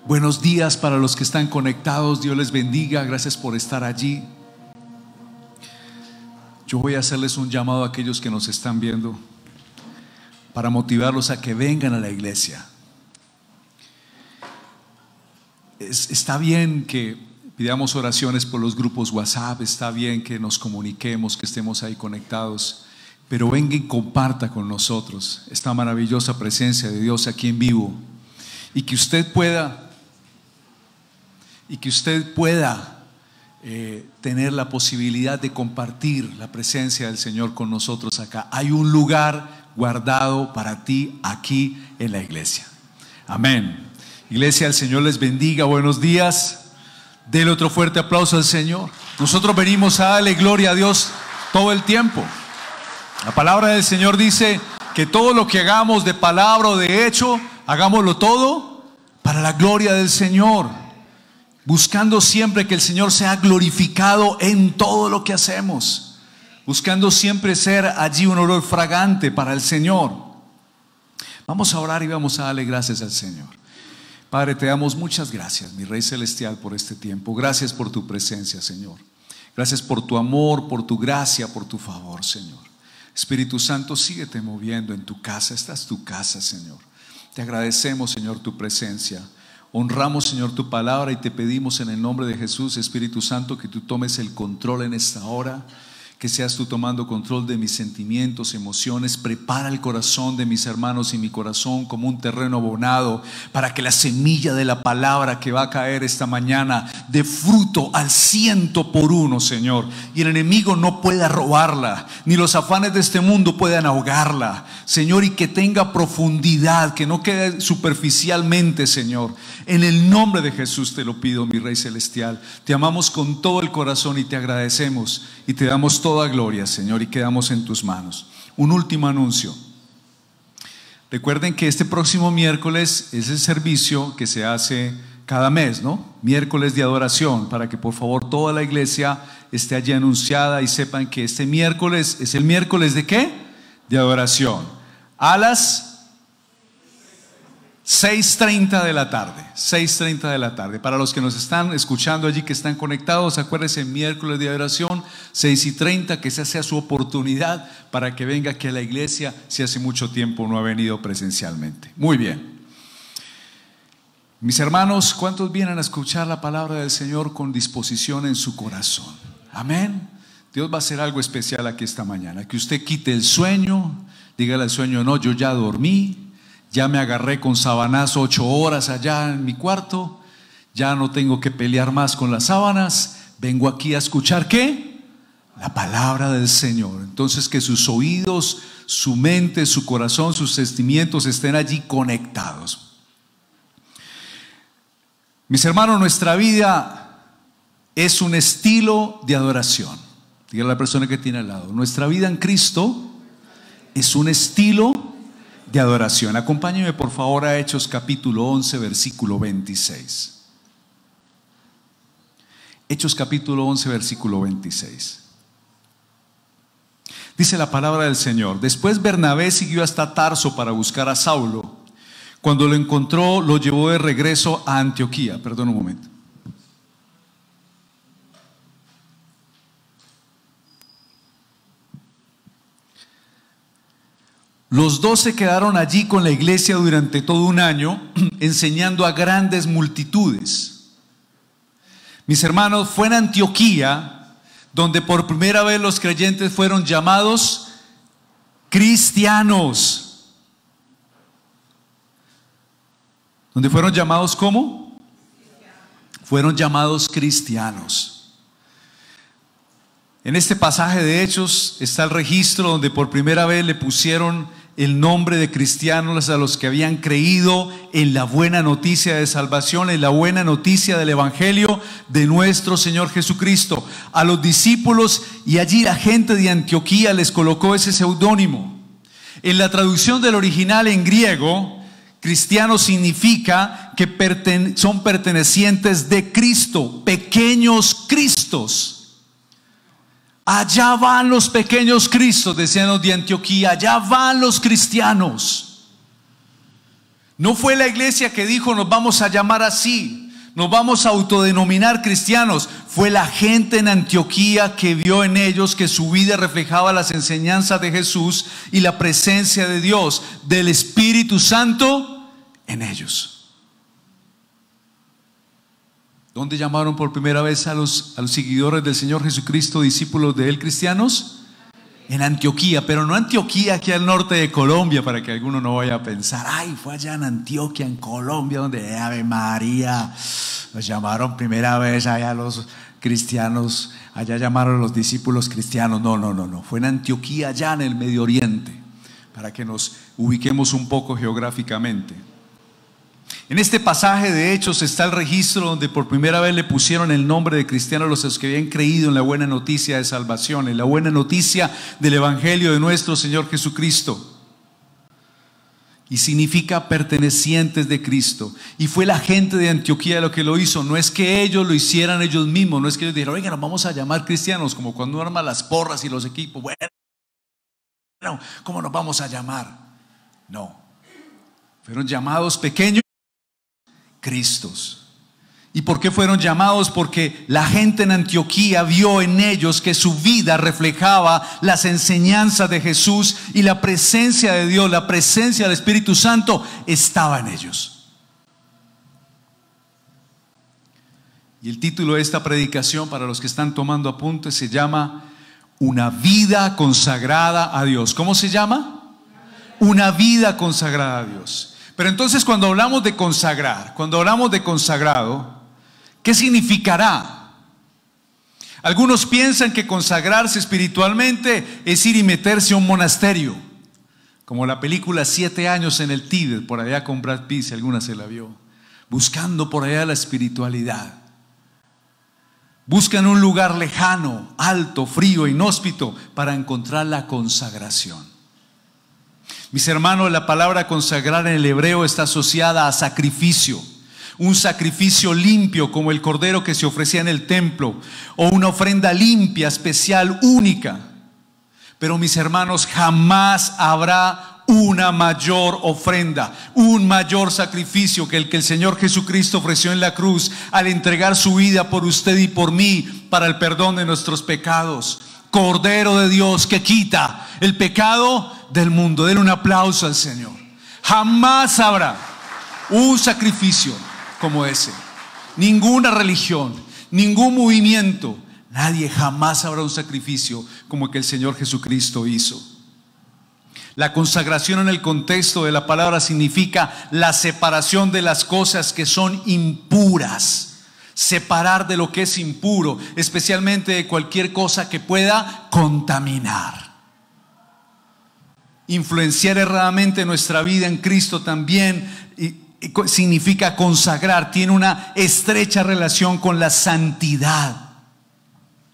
Buenos días para los que están conectados. Dios les bendiga. Gracias por estar allí. Yo voy a hacerles un llamado a aquellos que nos están viendo para motivarlos a que vengan a la iglesia. Está bien que pidamos oraciones por los grupos WhatsApp, está bien que nos comuniquemos, que estemos ahí conectados, pero venga y comparta con nosotros esta maravillosa presencia de Dios aquí en vivo, y que usted pueda tener la posibilidad de compartir la presencia del Señor con nosotros acá. Hay un lugar guardado para ti aquí en la iglesia. Amén. Iglesia, el Señor les bendiga. Buenos días. Dele otro fuerte aplauso al Señor. Nosotros venimos a darle gloria a Dios todo el tiempo. La palabra del Señor dice que todo lo que hagamos de palabra o de hecho, hagámoslo todo para la gloria del Señor, buscando siempre que el Señor sea glorificado en todo lo que hacemos, buscando siempre ser allí un olor fragante para el Señor. Vamos a orar y vamos a darle gracias al Señor. Padre, te damos muchas gracias, mi Rey Celestial, por este tiempo. Gracias por tu presencia, Señor. Gracias por tu amor, por tu gracia, por tu favor, Señor. Espíritu Santo, síguete moviendo en tu casa. Esta es tu casa, Señor. Te agradecemos, Señor, tu presencia. Honramos, Señor, tu palabra y te pedimos en el nombre de Jesús, Espíritu Santo, que tú tomes el control en esta hora, que seas tú tomando control de mis sentimientos, emociones. Prepara el corazón de mis hermanos y mi corazón como un terreno abonado, para que la semilla de la palabra que va a caer esta mañana dé fruto al 100%, Señor, y el enemigo no pueda robarla, ni los afanes de este mundo puedan ahogarla, Señor, y que tenga profundidad, que no quede superficialmente, Señor. En el nombre de Jesús te lo pido, mi Rey Celestial. Te amamos con todo el corazón y te agradecemos y te damos toda gloria, Señor, y quedamos en tus manos. Un último anuncio. Recuerden que este próximo miércoles es el servicio que se hace cada mes, ¿no? Miércoles de adoración, para que por favor toda la iglesia esté allí anunciada y sepan que este miércoles es el miércoles ¿de qué? De adoración. A las 6:30 de la tarde. 6:30 de la tarde. Para los que nos están escuchando allí, que están conectados, acuérdense, miércoles de adoración, 6:30, que esa sea su oportunidad para que venga aquí a la iglesia si hace mucho tiempo no ha venido presencialmente. Muy bien. Mis hermanos, ¿cuántos vienen a escuchar la palabra del Señor con disposición en su corazón? Amén. Dios va a hacer algo especial aquí esta mañana. Que usted quite el sueño, dígale al sueño: no, yo ya dormí. Ya me agarré con sabanazo 8 horas allá en mi cuarto. Ya no tengo que pelear más con las sábanas. Vengo aquí a escuchar ¿qué? La palabra del Señor. Entonces que sus oídos, su mente, su corazón, sus sentimientos estén allí conectados. Mis hermanos, nuestra vida es un estilo de adoración. Dígale a la persona que tiene al lado: nuestra vida en Cristo es un estilo de adoración. Acompáñeme por favor a Hechos capítulo 11 versículo 26. Hechos capítulo 11 versículo 26. Dice la palabra del Señor: después Bernabé siguió hasta Tarso para buscar a Saulo. Cuando lo encontró, lo llevó de regreso a Antioquía. Perdón un momento. Los 12 quedaron allí con la iglesia durante todo un año, enseñando a grandes multitudes. Mis hermanos, fue en Antioquía donde por primera vez los creyentes fueron llamados cristianos. ¿Donde fueron llamados cómo? Fueron llamados cristianos. En este pasaje de Hechos está el registro donde por primera vez le pusieron el nombre de cristianos a los que habían creído en la buena noticia de salvación, en la buena noticia del evangelio de nuestro Señor Jesucristo. A los discípulos, y allí la gente de Antioquía les colocó ese seudónimo. En la traducción del original en griego, cristiano significa que son pertenecientes de Cristo, pequeños Cristos. Allá van los pequeños Cristos, decían los de Antioquía, allá van los cristianos. No fue la iglesia que dijo nos vamos a llamar así, nos vamos a autodenominar cristianos. Fue la gente en Antioquía que vio en ellos que su vida reflejaba las enseñanzas de Jesús y la presencia de Dios, del Espíritu Santo en ellos. ¿Dónde llamaron por primera vez a los seguidores del Señor Jesucristo, discípulos de Él, cristianos? En Antioquía, pero no Antioquía aquí al norte de Colombia, para que alguno no vaya a pensar, ay, fue allá en Antioquia, en Colombia, donde Ave María, los llamaron primera vez allá los cristianos, allá llamaron los discípulos cristianos. No, fue en Antioquía, allá en el Medio Oriente, para que nos ubiquemos un poco geográficamente. En este pasaje de Hechos está el registro donde por primera vez le pusieron el nombre de cristianos a los que habían creído en la buena noticia de salvación, en la buena noticia del Evangelio de nuestro Señor Jesucristo. Y significa pertenecientes de Cristo. Y fue la gente de Antioquía lo que lo hizo. No es que ellos lo hicieran ellos mismos, no es que ellos dijeron, oiga, nos vamos a llamar cristianos, como cuando uno arma las porras y los equipos. Bueno, ¿cómo nos vamos a llamar? No. Fueron llamados pequeños Cristos. ¿Y por qué fueron llamados? Porque la gente en Antioquía vio en ellos que su vida reflejaba las enseñanzas de Jesús y la presencia de Dios, la presencia del Espíritu Santo estaba en ellos. Y el título de esta predicación, para los que están tomando apuntes, se llama Una vida consagrada a Dios. ¿Cómo se llama? Una vida consagrada a Dios. Pero entonces cuando hablamos de consagrar, cuando hablamos de consagrado, ¿qué significará? Algunos piensan que consagrarse espiritualmente es ir y meterse a un monasterio, como la película 7 años en el Tíbet, por allá con Brad Pitt, si alguna se la vio, buscando por allá la espiritualidad. Buscan un lugar lejano, alto, frío, inhóspito para encontrar la consagración. Mis hermanos, la palabra consagrar en el hebreo está asociada a sacrificio. Un sacrificio limpio como el cordero que se ofrecía en el templo, o una ofrenda limpia, especial, única. Pero mis hermanos, jamás habrá una mayor ofrenda, un mayor sacrificio que el Señor Jesucristo ofreció en la cruz al entregar su vida por usted y por mí para el perdón de nuestros pecados. Cordero de Dios que quita el pecado del mundo. Denle un aplauso al Señor. Jamás habrá un sacrificio como ese. Ninguna religión, ningún movimiento, nadie, jamás habrá un sacrificio como el que el Señor Jesucristo hizo. La consagración en el contexto de la palabra significa la separación de las cosas que son impuras. Separar de lo que es impuro, especialmente de cualquier cosa que pueda contaminar. Influenciar erradamente nuestra vida en Cristo también significa consagrar, tiene una estrecha relación con la santidad.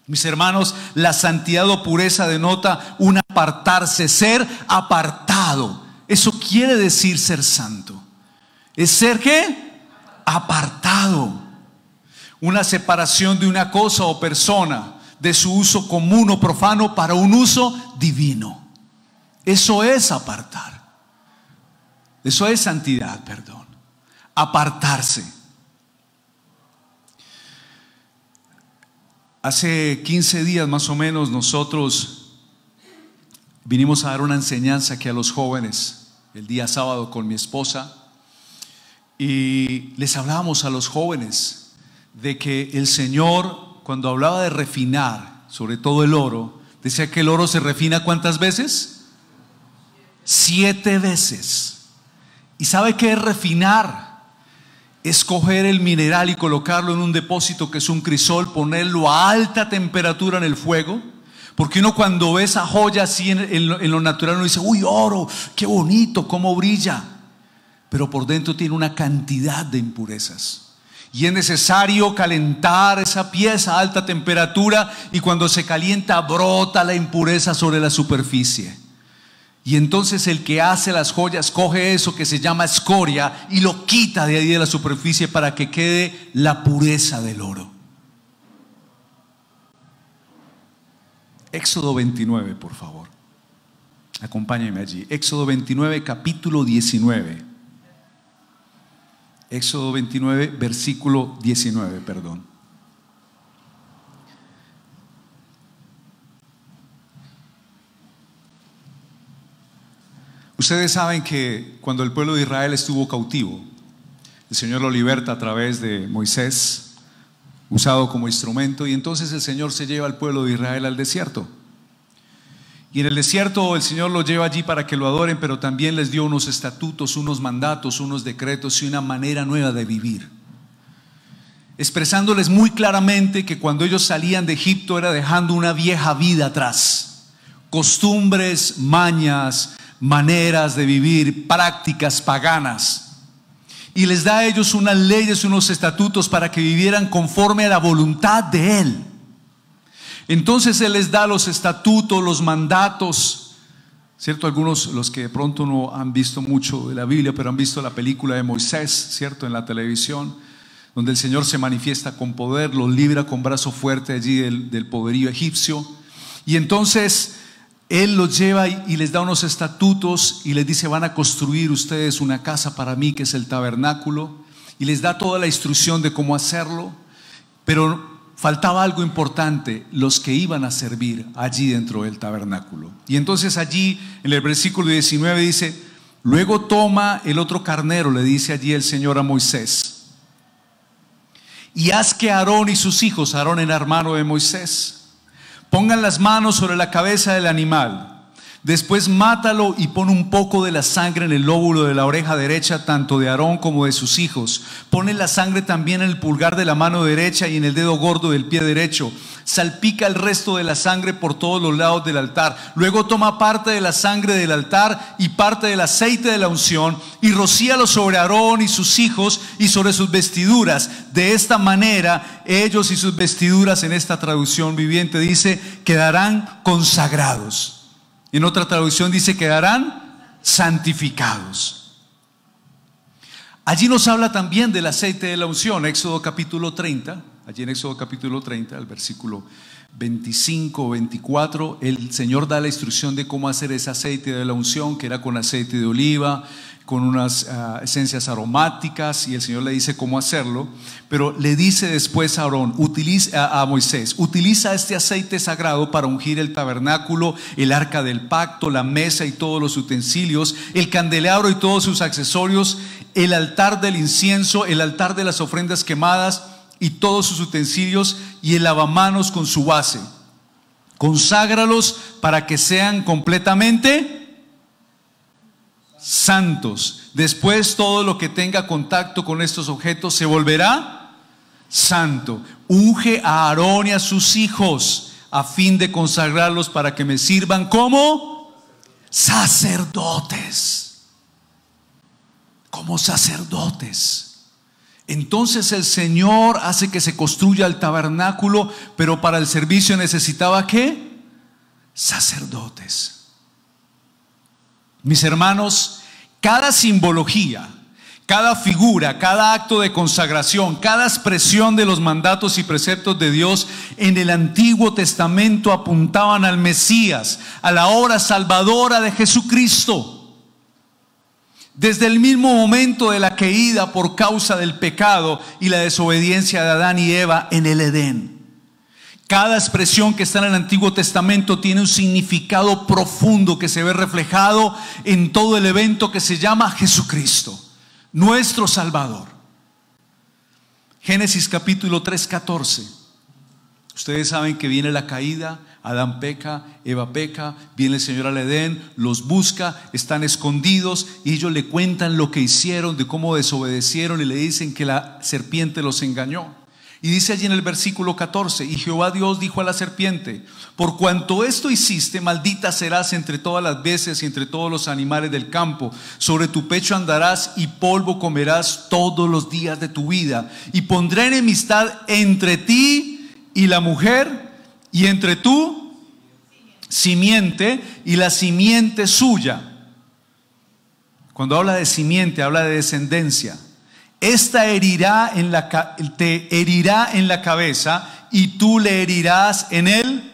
Mis hermanos, la santidad o pureza denota un apartarse, ser apartado. Eso quiere decir ser santo. ¿Es ser qué? Apartado. Una separación de una cosa o persona de su uso común o profano para un uso divino. Eso es apartar. Eso es santidad, perdón. Apartarse. Hace 15 días más o menos nosotros vinimos a dar una enseñanza aquí a los jóvenes el día sábado con mi esposa y les hablábamos a los jóvenes de que el Señor, cuando hablaba de refinar, sobre todo el oro, decía que el oro se refina ¿cuántas veces? 7 veces. ¿Y sabe qué es refinar? Es coger el mineral y colocarlo en un depósito que es un crisol, ponerlo a alta temperatura en el fuego. Porque uno cuando ve esa joya así en lo natural uno dice, uy, oro, qué bonito, cómo brilla. Pero por dentro tiene una cantidad de impurezas. Y es necesario calentar esa pieza a alta temperatura y cuando se calienta brota la impureza sobre la superficie. Y entonces el que hace las joyas coge eso que se llama escoria y lo quita de ahí de la superficie para que quede la pureza del oro. Éxodo 29, por favor. Acompáñenme allí. Éxodo 29, capítulo 19. Éxodo 29, versículo 19, perdón. Ustedes saben que cuando el pueblo de Israel estuvo cautivo, el Señor lo liberta a través de Moisés, usado como instrumento, y entonces el Señor se lleva al pueblo de Israel al desierto. Y en el desierto el Señor los lleva allí para que lo adoren, pero también les dio unos estatutos, unos mandatos, unos decretos y una manera nueva de vivir, expresándoles muy claramente que cuando ellos salían de Egipto era dejando una vieja vida atrás, costumbres, mañas, maneras de vivir, prácticas paganas, y les da a ellos unas leyes, unos estatutos para que vivieran conforme a la voluntad de Él. Entonces Él les da los estatutos, los mandatos, ¿cierto? Algunos, los que de pronto no han visto mucho de la Biblia, pero han visto la película de Moisés, ¿cierto? En la televisión, donde el Señor se manifiesta con poder, los libra con brazo fuerte allí del poderío egipcio, y entonces Él los lleva y les da unos estatutos y les dice: van a construir ustedes una casa para mí, que es el tabernáculo, y les da toda la instrucción de cómo hacerlo. Pero faltaba algo importante: los que iban a servir allí dentro del tabernáculo. Y entonces allí en el versículo 19 dice: luego toma el otro carnero, le dice allí el Señor a Moisés, y haz que Aarón y sus hijos, Aarón era hermano de Moisés, pongan las manos sobre la cabeza del animal. Después mátalo y pon un poco de la sangre en el lóbulo de la oreja derecha, tanto de Aarón como de sus hijos. Pone la sangre también en el pulgar de la mano derecha y en el dedo gordo del pie derecho. Salpica el resto de la sangre por todos los lados del altar. Luego toma parte de la sangre del altar y parte del aceite de la unción y rocíalo sobre Aarón y sus hijos y sobre sus vestiduras. De esta manera ellos y sus vestiduras, en esta traducción viviente dice, quedarán consagrados. En otra traducción dice: quedarán santificados. Allí nos habla también del aceite de la unción. Éxodo capítulo 30, allí en Éxodo capítulo 30, el versículo 25 o 24, el Señor da la instrucción de cómo hacer ese aceite de la unción, que era con aceite de oliva, con unas esencias aromáticas, y el Señor le dice cómo hacerlo. Pero le dice después a Aarón, a Moisés: utiliza este aceite sagrado para ungir el tabernáculo, el arca del pacto, la mesa y todos los utensilios, el candelabro y todos sus accesorios, el altar del incienso, el altar de las ofrendas quemadas y todos sus utensilios, y el lavamanos con su base. Conságralos para que sean completamente santos. Después todo lo que tenga contacto con estos objetos se volverá santo. Unge a Aarón y a sus hijos a fin de consagrarlos para que me sirvan como sacerdotes. Como sacerdotes. Entonces el Señor hace que se construya el tabernáculo, pero para el servicio necesitaba ¿qué? Sacerdotes. Mis hermanos, cada simbología, cada figura, cada acto de consagración, cada expresión de los mandatos y preceptos de Dios en el Antiguo Testamento apuntaban al Mesías, a la obra salvadora de Jesucristo. Desde el mismo momento de la caída por causa del pecado y la desobediencia de Adán y Eva en el Edén. Cada expresión que está en el Antiguo Testamento tiene un significado profundo que se ve reflejado en todo el evento que se llama Jesucristo, nuestro Salvador. Génesis capítulo 3:14. Ustedes saben que viene la caída, Adán peca, Eva peca, viene el Señor al Edén, los busca, están escondidos y ellos le cuentan lo que hicieron, de cómo desobedecieron, y le dicen que la serpiente los engañó. Y dice allí en el versículo 14: y Jehová Dios dijo a la serpiente: por cuanto esto hiciste, maldita serás entre todas las bestias y entre todos los animales del campo. Sobre tu pecho andarás y polvo comerás todos los días de tu vida. Y pondré enemistad entre ti y la mujer, y entre tu simiente y la simiente suya. Cuando habla de simiente, habla de descendencia. Esta te herirá en la cabeza y tú le herirás en el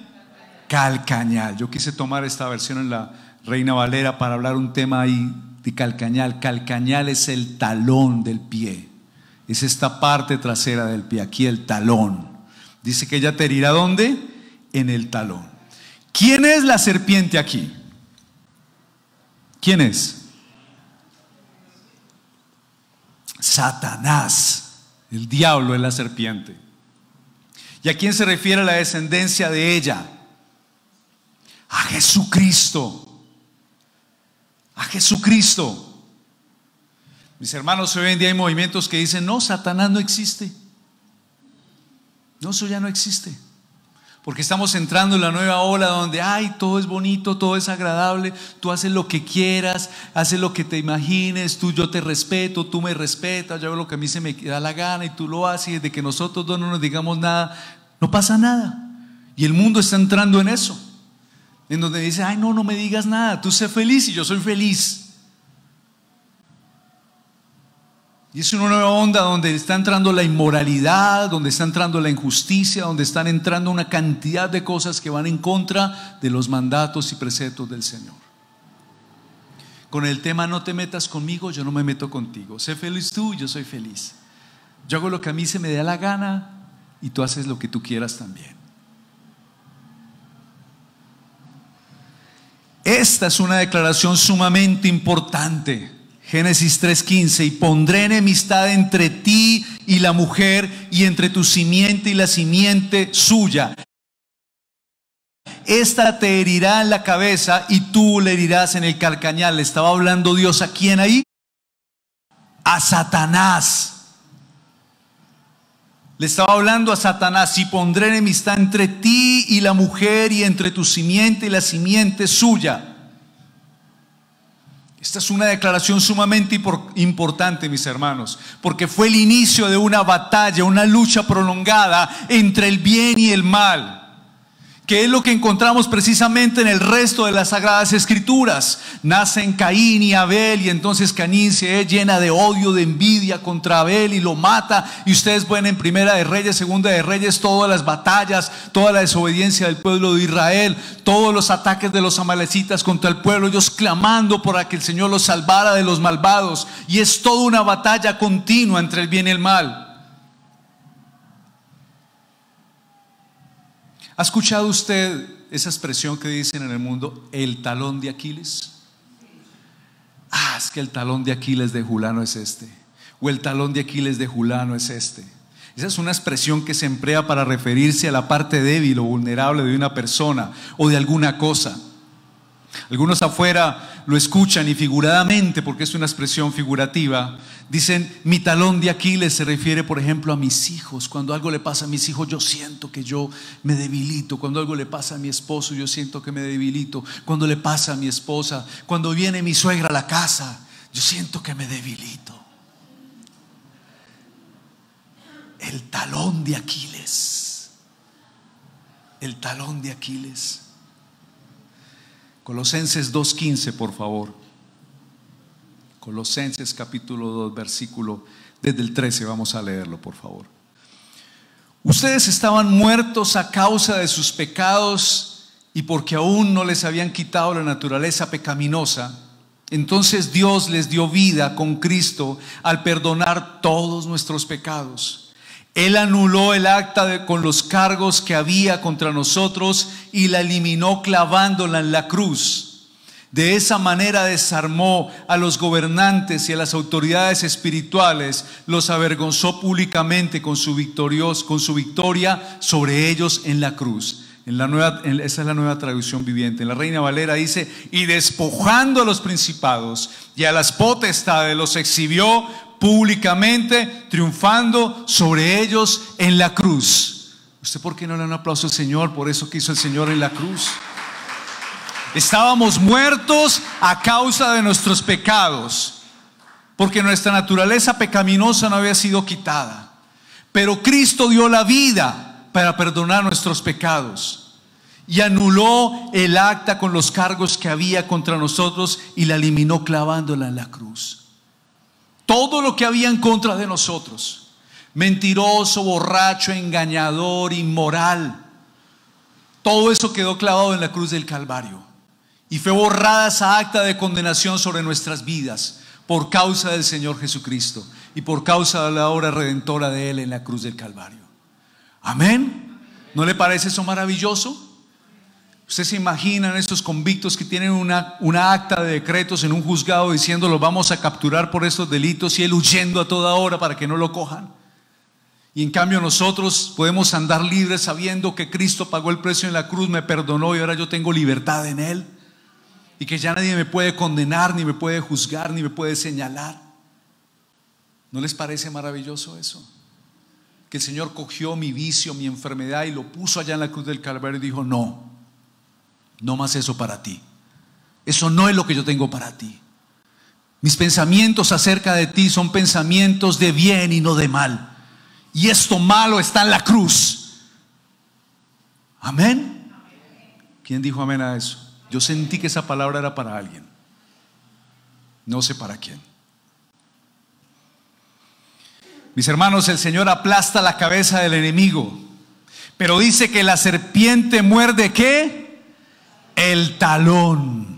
calcañal. Yo quise tomar esta versión en la Reina Valera para hablar un tema ahí de calcañal. Calcañal es el talón del pie. Es esta parte trasera del pie, aquí el talón. Dice que ella te herirá ¿dónde? En el talón. ¿Quién es la serpiente aquí? ¿Quién es? Satanás. El diablo es la serpiente. ¿Y a quién se refiere la descendencia de ella? A Jesucristo. A Jesucristo. Mis hermanos, hoy en día hay movimientos que dicen: no, Satanás no existe. No, eso ya no existe. Porque estamos entrando en la nueva ola donde todo es bonito, todo es agradable, tú haces lo que quieras, haces lo que te imagines, yo te respeto, tú me respetas, yo hago lo que a mí se me da la gana y tú lo haces, y desde que nosotros dos no nos digamos nada, no pasa nada. Y el mundo está entrando en eso, en donde dice: no me digas nada, tú sé feliz y yo soy feliz. Y es una nueva onda donde está entrando la inmoralidad, donde está entrando la injusticia, donde están entrando una cantidad de cosas que van en contra de los mandatos y preceptos del Señor. Con el tema: no te metas conmigo, yo no me meto contigo. Sé feliz tú, yo soy feliz. Yo hago lo que a mí se me da la gana y tú haces lo que tú quieras también. Esta es una declaración sumamente importante. Génesis 3:15: y pondré enemistad entre ti y la mujer, y entre tu simiente y la simiente suya. Esta te herirá en la cabeza y tú le herirás en el calcañar. Le estaba hablando Dios ¿a quién ahí? A Satanás. Le estaba hablando a Satanás: y pondré enemistad entre ti y la mujer, y entre tu simiente y la simiente suya. Esta es una declaración sumamente importante, mis hermanos, porque fue el inicio de una batalla, una lucha prolongada entre el bien y el mal, que es lo que encontramos precisamente en el resto de las Sagradas Escrituras. Nacen Caín y Abel, y entonces Caín se llena de odio, de envidia contra Abel y lo mata. Y ustedes ven en Primera de Reyes, Segunda de Reyes, todas las batallas, toda la desobediencia del pueblo de Israel, todos los ataques de los amalecitas contra el pueblo, ellos clamando para que el Señor los salvara de los malvados. Y es toda una batalla continua entre el bien y el mal. ¿Ha escuchado usted esa expresión que dicen en el mundo: el talón de Aquiles? Es que el talón de Aquiles de Julano es este, o el talón de Aquiles de Julano es este. Esa es una expresión que se emplea para referirse a la parte débil o vulnerable de una persona o de alguna cosa. Algunos afuera lo escuchan y figuradamente, porque es una expresión figurativa, dicen: mi talón de Aquiles se refiere, por ejemplo, a mis hijos. Cuando algo le pasa a mis hijos, yo siento que yo me debilito. Cuando algo le pasa a mi esposo, yo siento que me debilito. Cuando le pasa a mi esposa, cuando viene mi suegra a la casa, yo siento que me debilito. El talón de Aquiles. El talón de Aquiles. Colosenses 2:15, por favor. Colosenses capítulo 2, versículo desde el 13, vamos a leerlo, por favor. Ustedes estaban muertos a causa de sus pecados y porque aún no les habían quitado la naturaleza pecaminosa. Entonces Dios les dio vida con Cristo al perdonar todos nuestros pecados. Él anuló el acta con los cargos que había contra nosotros y la eliminó clavándola en la cruz. De esa manera desarmó a los gobernantes y a las autoridades espirituales, los avergonzó públicamente con su victoria sobre ellos en la cruz. Esa es la Nueva Traducción Viviente. En la Reina Valera dice: y despojando a los principados y a las potestades, los exhibió públicamente, triunfando sobre ellos en la cruz. ¿Usted por qué no le da un aplauso al Señor por eso que hizo el Señor en la cruz? Estábamos muertos a causa de nuestros pecados, porque nuestra naturaleza pecaminosa no había sido quitada, pero Cristo dio la vida para perdonar nuestros pecados y anuló el acta con los cargos que había contra nosotros y la eliminó clavándola en la cruz. Todo lo que había en contra de nosotros, mentiroso, borracho, engañador, inmoral, todo eso quedó clavado en la cruz del Calvario y fue borrada esa acta de condenación sobre nuestras vidas por causa del Señor Jesucristo. y por causa de la obra redentora de Él en la cruz del Calvario. Amén. ¿No le parece eso maravilloso? Usted se imagina en estos convictos que tienen una acta de decretos en un juzgado diciendo los vamos a capturar por estos delitos, y él huyendo a toda hora para que no lo cojan. Y en cambio nosotros podemos andar libres sabiendo que Cristo pagó el precio en la cruz, me perdonó y ahora yo tengo libertad en Él. Y que ya nadie me puede condenar, ni me puede juzgar, ni me puede señalar. ¿No les parece maravilloso eso? Que el Señor cogió mi vicio, mi enfermedad y lo puso allá en la cruz del Calvario y dijo: no, no más eso para ti. Eso no es lo que yo tengo para ti. Mis pensamientos acerca de ti son pensamientos de bien y no de mal. Y esto malo está en la cruz. Amén. ¿Quién dijo amén a eso? Yo sentí que esa palabra era para alguien. No sé para quién. Mis hermanos, el Señor aplasta la cabeza del enemigo, pero dice que la serpiente muerde ¿qué? El talón.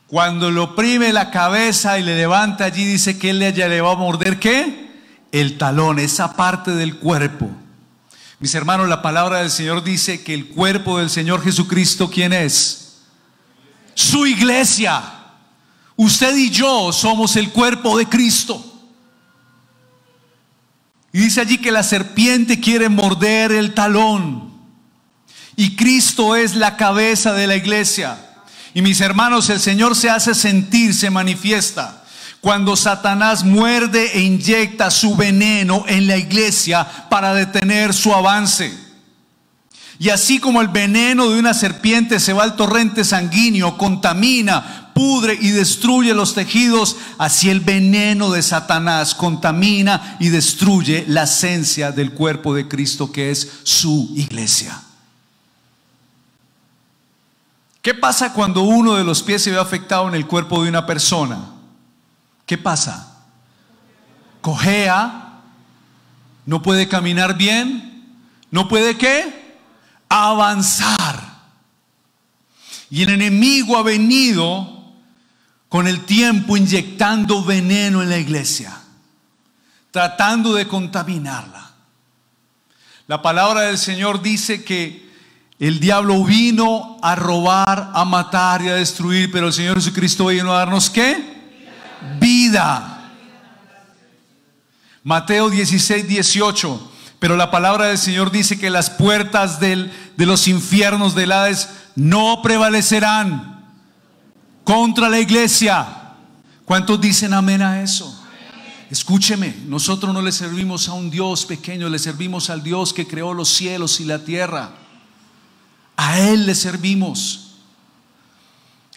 Cuando le oprime la cabeza y le levanta allí, dice que él le va a morder ¿qué? El talón, esa parte del cuerpo. Mis hermanos, la palabra del Señor dice que el cuerpo del Señor Jesucristo, ¿quién es? Su iglesia. Usted y yo somos el cuerpo de Cristo. Y dice allí que la serpiente quiere morder el talón. Y Cristo es la cabeza de la iglesia. Y mis hermanos, el Señor se hace sentir, se manifiesta cuando Satanás muerde e inyecta su veneno en la iglesia para detener su avance. Y así como el veneno de una serpiente se va al torrente sanguíneo, contamina, pudre y destruye los tejidos, así el veneno de Satanás contamina y destruye la esencia del cuerpo de Cristo, que es su iglesia. ¿Qué pasa cuando uno de los pies se ve afectado en el cuerpo de una persona? ¿Qué pasa? Cojea, no puede caminar bien, no puede ¿qué? Avanzar. Y el enemigo ha venido con el tiempo inyectando veneno en la iglesia, tratando de contaminarla. La palabra del Señor dice que el diablo vino a robar, a matar y a destruir, pero el Señor Jesucristo vino a darnos ¿qué? Vida. Mateo 16:18. Pero la palabra del Señor dice que las puertas de los infiernos del Hades no prevalecerán contra la iglesia. ¿Cuántos dicen amén a eso? Escúcheme, nosotros no le servimos a un Dios pequeño, le servimos al Dios que creó los cielos y la tierra. A Él le servimos.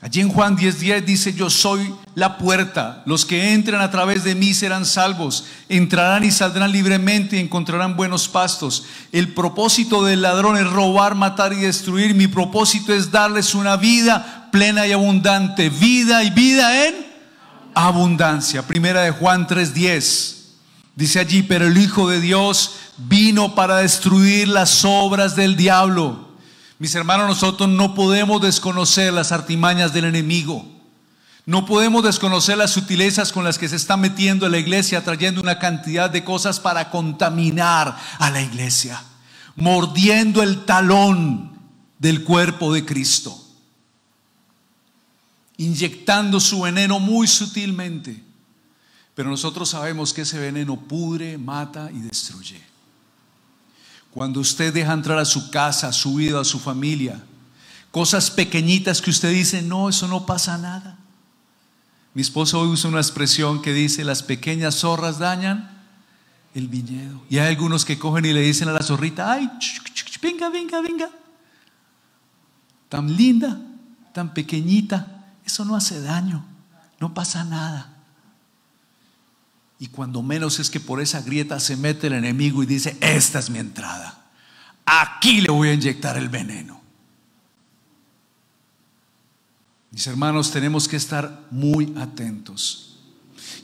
Allí en Juan 10:10 dice: yo soy la puerta, los que entren a través de mí serán salvos, entrarán y saldrán libremente y encontrarán buenos pastos. El propósito del ladrón es robar, matar y destruir. Mi propósito es darles una vida plena y abundante, vida y vida en abundancia. Primera de Juan 3:10 dice allí: pero el Hijo de Dios vino para destruir las obras del diablo. Mis hermanos, nosotros no podemos desconocer las artimañas del enemigo. No podemos desconocer las sutilezas con las que se está metiendo en la iglesia, trayendo una cantidad de cosas para contaminar a la iglesia, mordiendo el talón del cuerpo de Cristo, inyectando su veneno muy sutilmente. Pero nosotros sabemos que ese veneno pudre, mata y destruye. Cuando usted deja entrar a su casa, a su vida, a su familia, cosas pequeñitas que usted dice: no, eso no pasa nada. Mi esposo hoy usa una expresión que dice: las pequeñas zorras dañan el viñedo. Y hay algunos que cogen y le dicen a la zorrita: ay, venga, venga, venga, tan linda, tan pequeñita, eso no hace daño, no pasa nada. Y cuando menos es que por esa grieta se mete el enemigo y dice: esta es mi entrada, aquí le voy a inyectar el veneno. Mis hermanos, tenemos que estar muy atentos.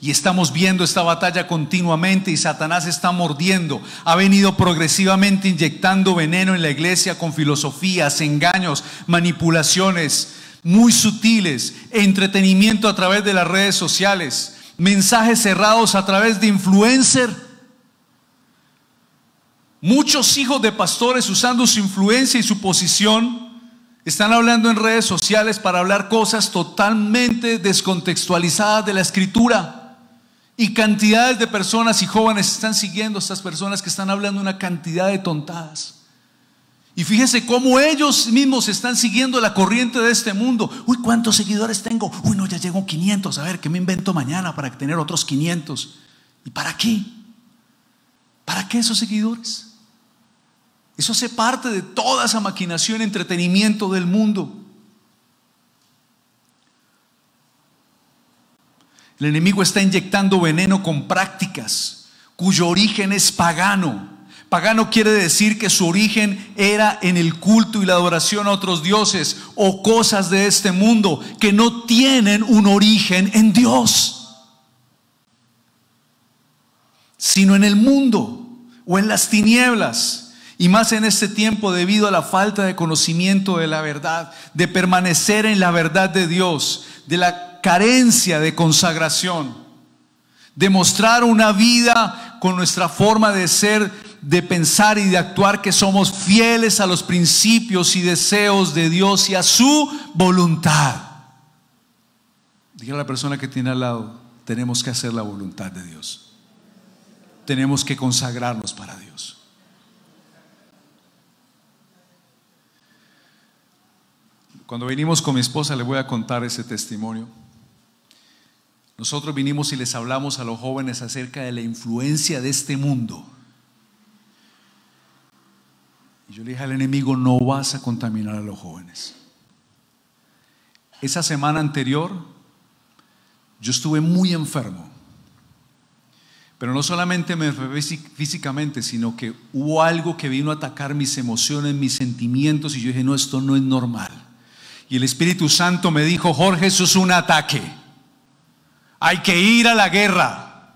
Y estamos viendo esta batalla continuamente, y Satanás está mordiendo. Ha venido progresivamente inyectando veneno en la iglesia con filosofías, engaños, manipulaciones muy sutiles, entretenimiento a través de las redes sociales. mensajes cerrados a través de influencer. Muchos hijos de pastores, usando su influencia y su posición, están hablando en redes sociales para hablar cosas totalmente descontextualizadas de la Escritura. Y cantidades de personas y jóvenes están siguiendo a estas personas que están hablando una cantidad de tontadas. Y fíjese cómo ellos mismos están siguiendo la corriente de este mundo. Uy, ¿cuántos seguidores tengo? Uy, no, ya llego a 500. A ver, ¿qué me invento mañana para tener otros 500? ¿Y para qué? ¿Para qué esos seguidores? Eso hace parte de toda esa maquinación y entretenimiento del mundo. El enemigo está inyectando veneno con prácticas cuyo origen es pagano. Pagano quiere decir que su origen era en el culto y la adoración a otros dioses o cosas de este mundo que no tienen un origen en Dios, sino en el mundo o en las tinieblas. Y más en este tiempo, debido a la falta de conocimiento de la verdad, de permanecer en la verdad de Dios, de la carencia de consagración, de mostrar una vida con nuestra forma de ser, de pensar y de actuar, que somos fieles a los principios y deseos de Dios y a su voluntad. Dígale a la persona que tiene al lado: tenemos que hacer la voluntad de Dios. Tenemos que consagrarnos para Dios. Cuando vinimos con mi esposa, le voy a contar ese testimonio. Nosotros vinimos y les hablamos a los jóvenes acerca de la influencia de este mundo. Y yo le dije al enemigo: no vas a contaminar a los jóvenes. Esa semana anterior yo estuve muy enfermo. Pero no solamente me enfermé físicamente, sino que hubo algo que vino a atacar mis emociones, mis sentimientos, y yo dije: no, esto no es normal. Y el Espíritu Santo me dijo: Jorge, eso es un ataque. Hay que ir a la guerra.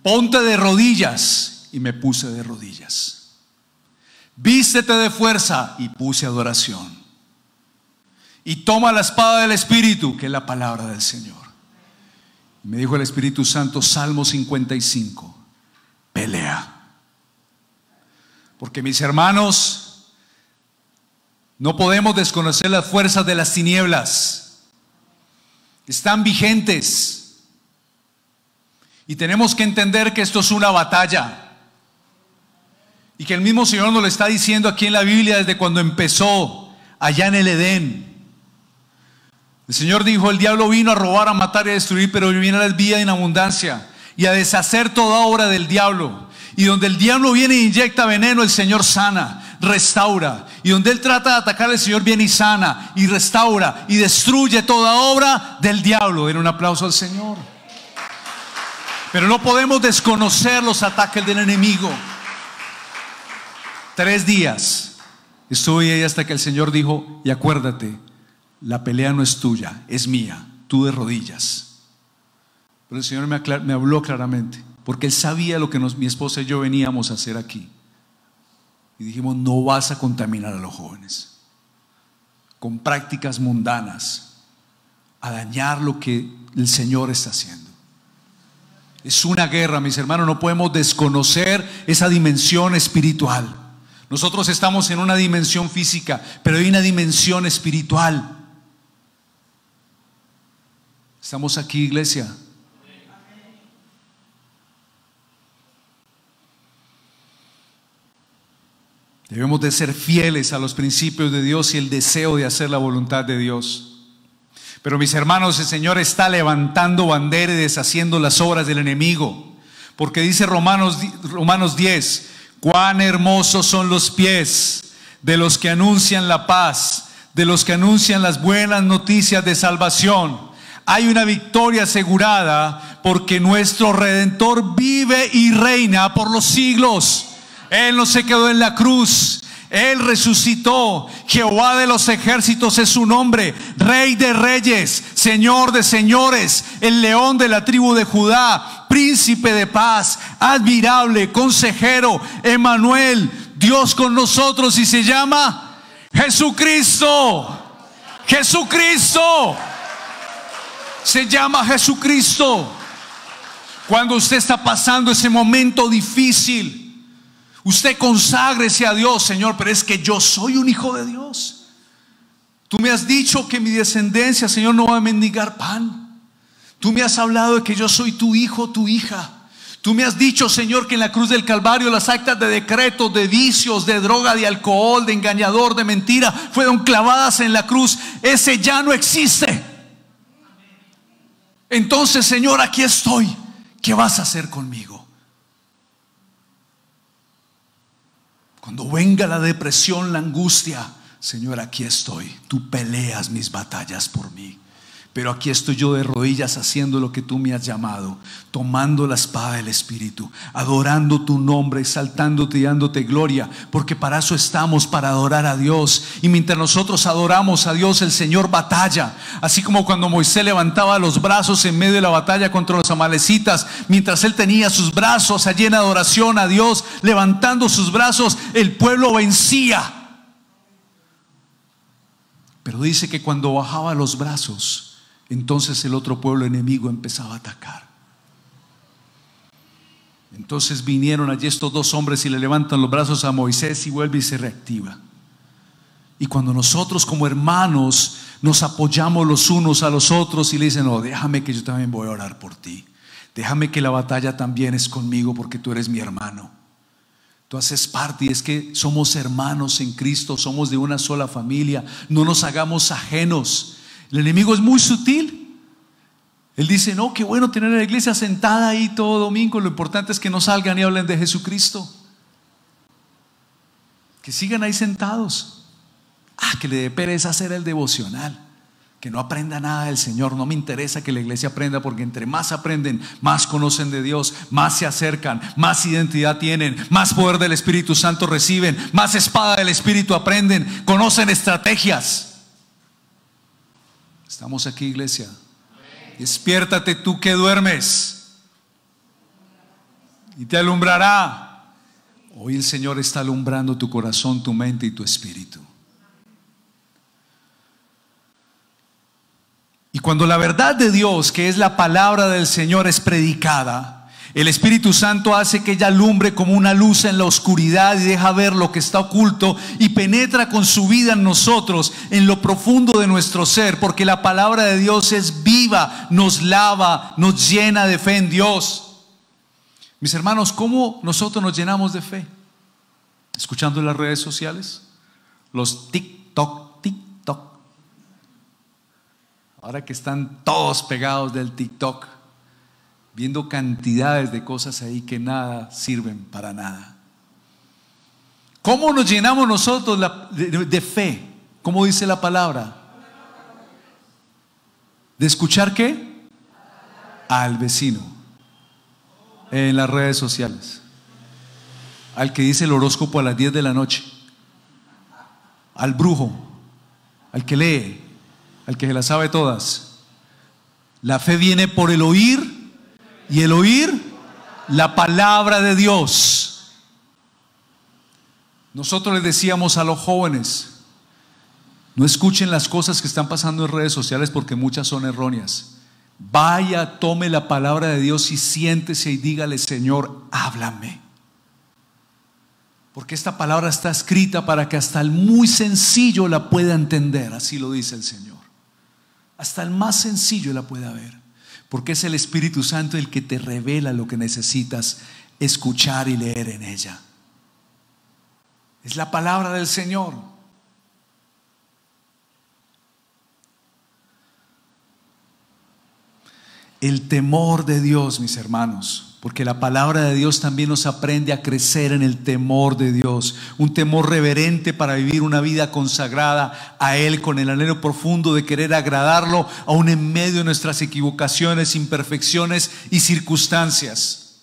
Ponte de rodillas. Y me puse de rodillas. Vístete de fuerza. Y puse adoración. Y toma la espada del Espíritu, que es la palabra del Señor. Y me dijo el Espíritu Santo: Salmo 55, pelea. Porque, mis hermanos, no podemos desconocer las fuerzas de las tinieblas. Están vigentes. Y tenemos que entender que esto es una batalla. Y que el mismo Señor nos lo está diciendo aquí en la Biblia desde cuando empezó, allá en el Edén. El Señor dijo: el diablo vino a robar, a matar y a destruir, pero viene a dar vida en abundancia y a deshacer toda obra del diablo. Y donde el diablo viene e inyecta veneno, el Señor sana, restaura. Y donde Él trata de atacar, el Señor viene y sana, y restaura, y destruye toda obra del diablo. Den un aplauso al Señor. Pero no podemos desconocer los ataques del enemigo. 3 días estuve ahí hasta que el Señor dijo: y acuérdate, la pelea no es tuya, es mía, tú de rodillas. Pero el Señor me habló claramente, porque Él sabía lo que mi esposa y yo veníamos a hacer aquí. Y dijimos: no vas a contaminar a los jóvenes con prácticas mundanas, a dañar lo que el Señor está haciendo. Es una guerra, mis hermanos. No podemos desconocer esa dimensión espiritual. Nosotros estamos en una dimensión física, pero hay una dimensión espiritual. Estamos aquí, iglesia. Debemos de ser fieles a los principios de Dios y el deseo de hacer la voluntad de Dios. Pero, mis hermanos, el Señor está levantando bandera y deshaciendo las obras del enemigo. Porque dice Romanos 10: cuán hermosos son los pies de los que anuncian la paz, de los que anuncian las buenas noticias de salvación. Hay una victoria asegurada, porque nuestro Redentor vive y reina por los siglos. Él no se quedó en la cruz, Él resucitó. Jehová de los ejércitos es su nombre, Rey de reyes, Señor de señores, el León de la tribu de Judá, Príncipe de paz, admirable, consejero, Emmanuel, Dios con nosotros. Y se llama Jesucristo. Jesucristo. Se llama Jesucristo. Cuando usted está pasando ese momento difícil, usted conságrese a Dios. Señor, pero es que yo soy un hijo de Dios. Tú me has dicho que mi descendencia, Señor, no va a mendigar pan. Tú me has hablado de que yo soy tu hijo, tu hija. Tú me has dicho, Señor, que en la cruz del Calvario las actas de decreto, de vicios, de droga, de alcohol, de engañador, de mentira, fueron clavadas en la cruz. Ese ya no existe. Entonces, Señor, aquí estoy. ¿Qué vas a hacer conmigo? Cuando venga la depresión, la angustia, Señor, aquí estoy. Tú peleas mis batallas por mí. Pero aquí estoy yo de rodillas haciendo lo que tú me has llamado, tomando la espada del Espíritu, adorando tu nombre, exaltándote y dándote gloria, porque para eso estamos, para adorar a Dios. Y mientras nosotros adoramos a Dios, el Señor batalla. Así como cuando Moisés levantaba los brazos en medio de la batalla contra los amalecitas, mientras él tenía sus brazos allí en adoración a Dios, levantando sus brazos, el pueblo vencía. Pero dice que cuando bajaba los brazos, entonces el otro pueblo enemigo empezaba a atacar. Entonces vinieron allí estos dos hombres y le levantan los brazos a Moisés, y vuelve y se reactiva. Y cuando nosotros como hermanos nos apoyamos los unos a los otros y le dicen: no, déjame que yo también voy a orar por ti, déjame que la batalla también es conmigo, porque tú eres mi hermano, tú haces parte, y es que somos hermanos en Cristo, somos de una sola familia. No nos hagamos ajenos. El enemigo es muy sutil. Él dice: no, qué bueno tener a la iglesia sentada ahí todo domingo. Lo importante es que no salgan y hablen de Jesucristo, que sigan ahí sentados. Que le dé pereza hacer el devocional, que no aprenda nada del Señor. No me interesa que la iglesia aprenda, porque entre más aprenden, más conocen de Dios, más se acercan, más identidad tienen, más poder del Espíritu Santo reciben, más espada del Espíritu aprenden, conocen estrategias. Estamos aquí, iglesia. Despiértate tú que duermes, y te alumbrará. Hoy el Señor está alumbrando tu corazón, tu mente y tu espíritu. Y cuando la verdad de Dios, que es la palabra del Señor, es predicada, el Espíritu Santo hace que ella alumbre como una luz en la oscuridad y deja ver lo que está oculto, y penetra con su vida en nosotros, en lo profundo de nuestro ser, porque la palabra de Dios es viva, nos lava, nos llena de fe en Dios. Mis hermanos, ¿cómo nosotros nos llenamos de fe? Escuchando las redes sociales, los TikTok. Ahora que están todos pegados del TikTok, viendo cantidades de cosas ahí que nada sirven para nada. ¿Cómo nos llenamos nosotros de fe? ¿Cómo dice la palabra? ¿De escuchar qué? Al vecino en las redes sociales, al que dice el horóscopo a las 10 de la noche, al brujo, al que lee, al que se las sabe todas. La fe viene por el oír, y el oír la palabra de Dios. Nosotros les decíamos a los jóvenes: no escuchen las cosas que están pasando en redes sociales, porque muchas son erróneas. Vaya, tome la palabra de Dios y siéntese y dígale: Señor, háblame. Porque esta palabra está escrita para que hasta el muy sencillo la pueda entender. Así lo dice el Señor. Hasta el más sencillo la pueda ver, porque es el Espíritu Santo el que te revela lo que necesitas escuchar y leer en ella. Es la palabra del Señor. El temor de Dios, mis hermanos, porque la palabra de Dios también nos aprende a crecer en el temor de Dios, un temor reverente para vivir una vida consagrada a Él, con el anhelo profundo de querer agradarlo, aún en medio de nuestras equivocaciones, imperfecciones y circunstancias.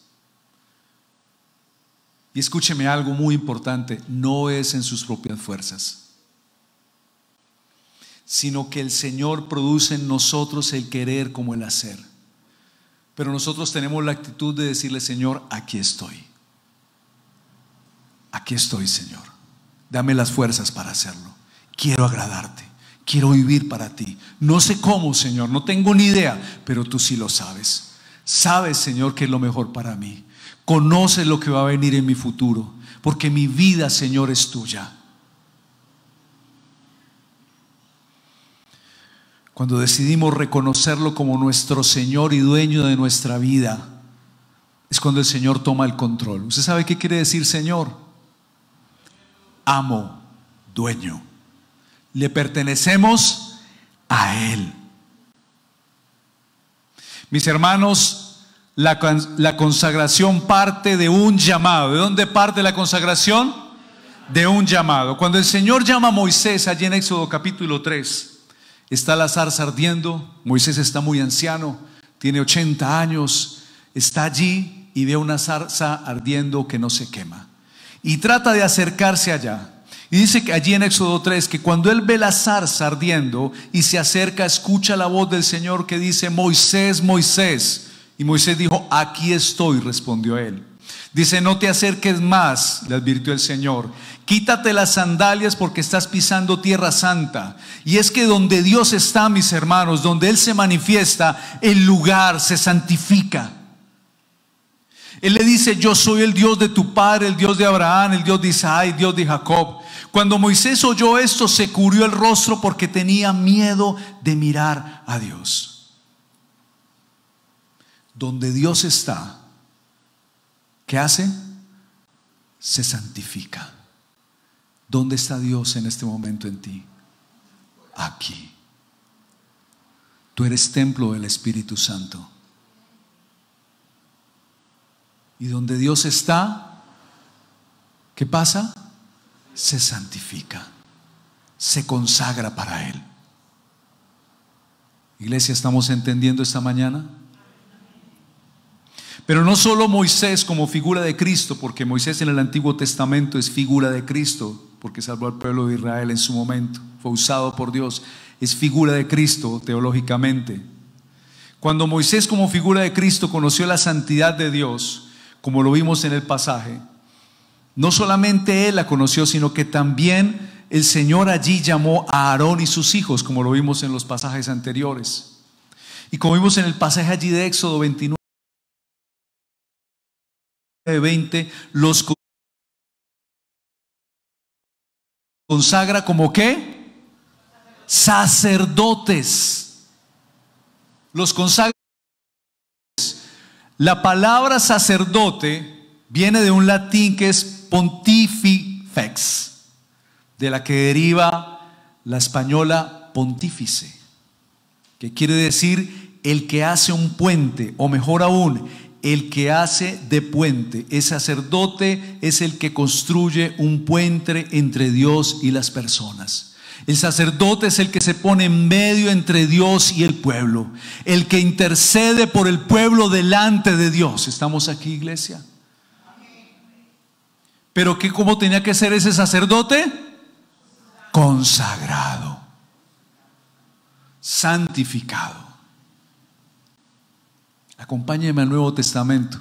Y escúcheme algo muy importante: no es en sus propias fuerzas, sino que el Señor produce en nosotros el querer como el hacer. Pero nosotros tenemos la actitud de decirle: Señor, aquí estoy. Aquí estoy, Señor. Dame las fuerzas para hacerlo. Quiero agradarte. Quiero vivir para ti. No sé cómo, Señor, no tengo ni idea, pero tú sí lo sabes. Sabes, Señor, que es lo mejor para mí. Conoces lo que va a venir en mi futuro, porque mi vida, Señor, es tuya. Cuando decidimos reconocerlo como nuestro Señor y dueño de nuestra vida, es cuando el Señor toma el control. ¿Usted sabe qué quiere decir Señor? Amo, dueño. Le pertenecemos a Él. Mis hermanos, la consagración parte de un llamado. ¿De dónde parte la consagración? De un llamado. Cuando el Señor llama a Moisés allí en Éxodo capítulo 3, está la zarza ardiendo. Moisés está muy anciano, tiene 80 años, está allí y ve una zarza ardiendo que no se quema. Y trata de acercarse allá. Y dice que allí en Éxodo 3 que cuando él ve la zarza ardiendo y se acerca, escucha la voz del Señor que dice: Moisés, Moisés. Y Moisés dijo: aquí estoy, respondió él. Dice: no te acerques más, le advirtió el Señor. Quítate las sandalias porque estás pisando tierra santa. Y es que donde Dios está, mis hermanos, donde Él se manifiesta, el lugar se santifica. Él le dice: yo soy el Dios de tu padre, el Dios de Abraham, el Dios de Isaac, el Dios de Jacob. Cuando Moisés oyó esto, se cubrió el rostro porque tenía miedo de mirar a Dios. Donde Dios está, ¿qué hace? Se santifica. ¿Dónde está Dios en este momento en ti? Aquí. Tú eres templo del Espíritu Santo. Y donde Dios está, ¿qué pasa? Se santifica, se consagra para Él. Iglesia, ¿estamos entendiendo esta mañana? Pero no solo Moisés como figura de Cristo, porque Moisés en el Antiguo Testamento es figura de Cristo, porque salvó al pueblo de Israel en su momento, fue usado por Dios, es figura de Cristo teológicamente. Cuando Moisés como figura de Cristo conoció la santidad de Dios, como lo vimos en el pasaje, no solamente él la conoció, sino que también el Señor allí llamó a Aarón y sus hijos, como lo vimos en los pasajes anteriores. Y como vimos en el pasaje allí de Éxodo 29, 20, los consagra como ¿qué? Sacerdotes. Los consagra. La palabra sacerdote viene de un latín que es pontifex, de la que deriva la española pontífice, que quiere decir el que hace un puente, o mejor aún, el que hace de puente. El sacerdote es el que construye un puente entre Dios y las personas. El sacerdote es el que se pone en medio entre Dios y el pueblo, el que intercede por el pueblo delante de Dios. ¿Estamos aquí, iglesia? Pero ¿cómo tenía que ser ese sacerdote? Consagrado, santificado. Acompáñenme al Nuevo Testamento.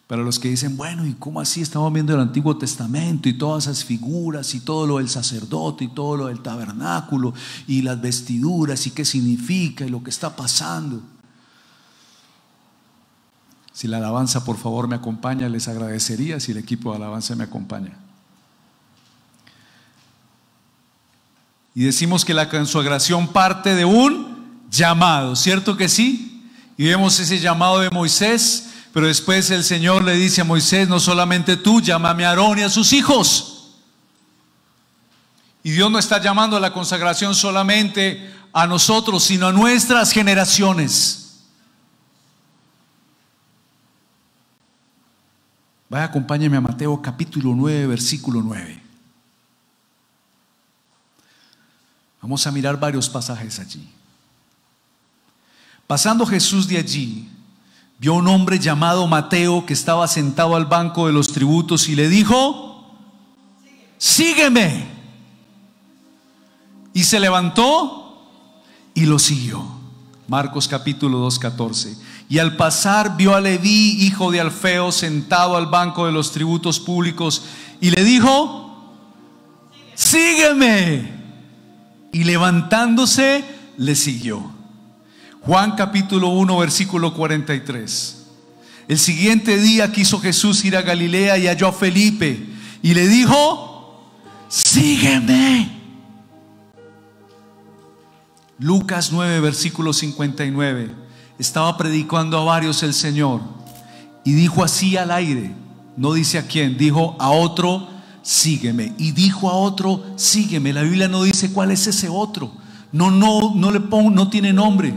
Para los que dicen: bueno, ¿y cómo así? Estamos viendo el Antiguo Testamento y todas esas figuras y todo lo del sacerdote y todo lo del tabernáculo y las vestiduras y qué significa y lo que está pasando. Si la alabanza por favor me acompaña, les agradecería si el equipo de alabanza me acompaña. Y decimos que la consagración parte de un llamado, ¿cierto que sí? Y vemos ese llamado de Moisés. Pero después el Señor le dice a Moisés: no solamente tú, llámame a Aarón y a sus hijos. Y Dios no está llamando a la consagración solamente a nosotros, sino a nuestras generaciones. Vaya, acompáñeme a Mateo capítulo 9, versículo 9. Vamos a mirar varios pasajes allí. Pasando Jesús de allí, vio un hombre llamado Mateo que estaba sentado al banco de los tributos y le dijo: sígueme. Y se levantó y lo siguió. Marcos capítulo 2, 14. Y al pasar vio a Leví, hijo de Alfeo, sentado al banco de los tributos públicos y le dijo: sígueme. y levantándose le siguió. Juan capítulo 1 versículo 43. El siguiente día quiso Jesús ir a Galilea y halló a Felipe y le dijo: sígueme. Lucas 9 versículo 59. Estaba predicando a varios el Señor y dijo así al aire, no dice a quién, dijo a otro: sígueme. Y dijo a otro: sígueme. La Biblia no dice cuál es ese otro. No tiene nombre.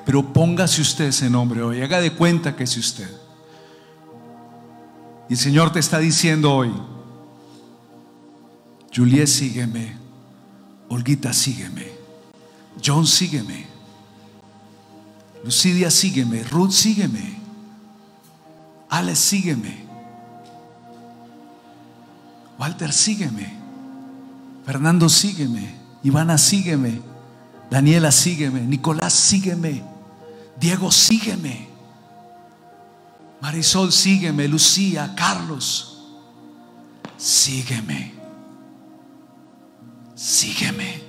Pero póngase usted ese nombre hoy. Haga de cuenta que es usted. Y el Señor te está diciendo hoy: Juliet, sígueme. Olguita, sígueme. John, sígueme. Lucidia, sígueme. Ruth, sígueme. Alex, sígueme. Walter, sígueme. Fernando, sígueme. Ivana, sígueme. Daniela, sígueme. Nicolás, sígueme. Diego, sígueme. Marisol, sígueme. Lucía, Carlos, sígueme. Sígueme.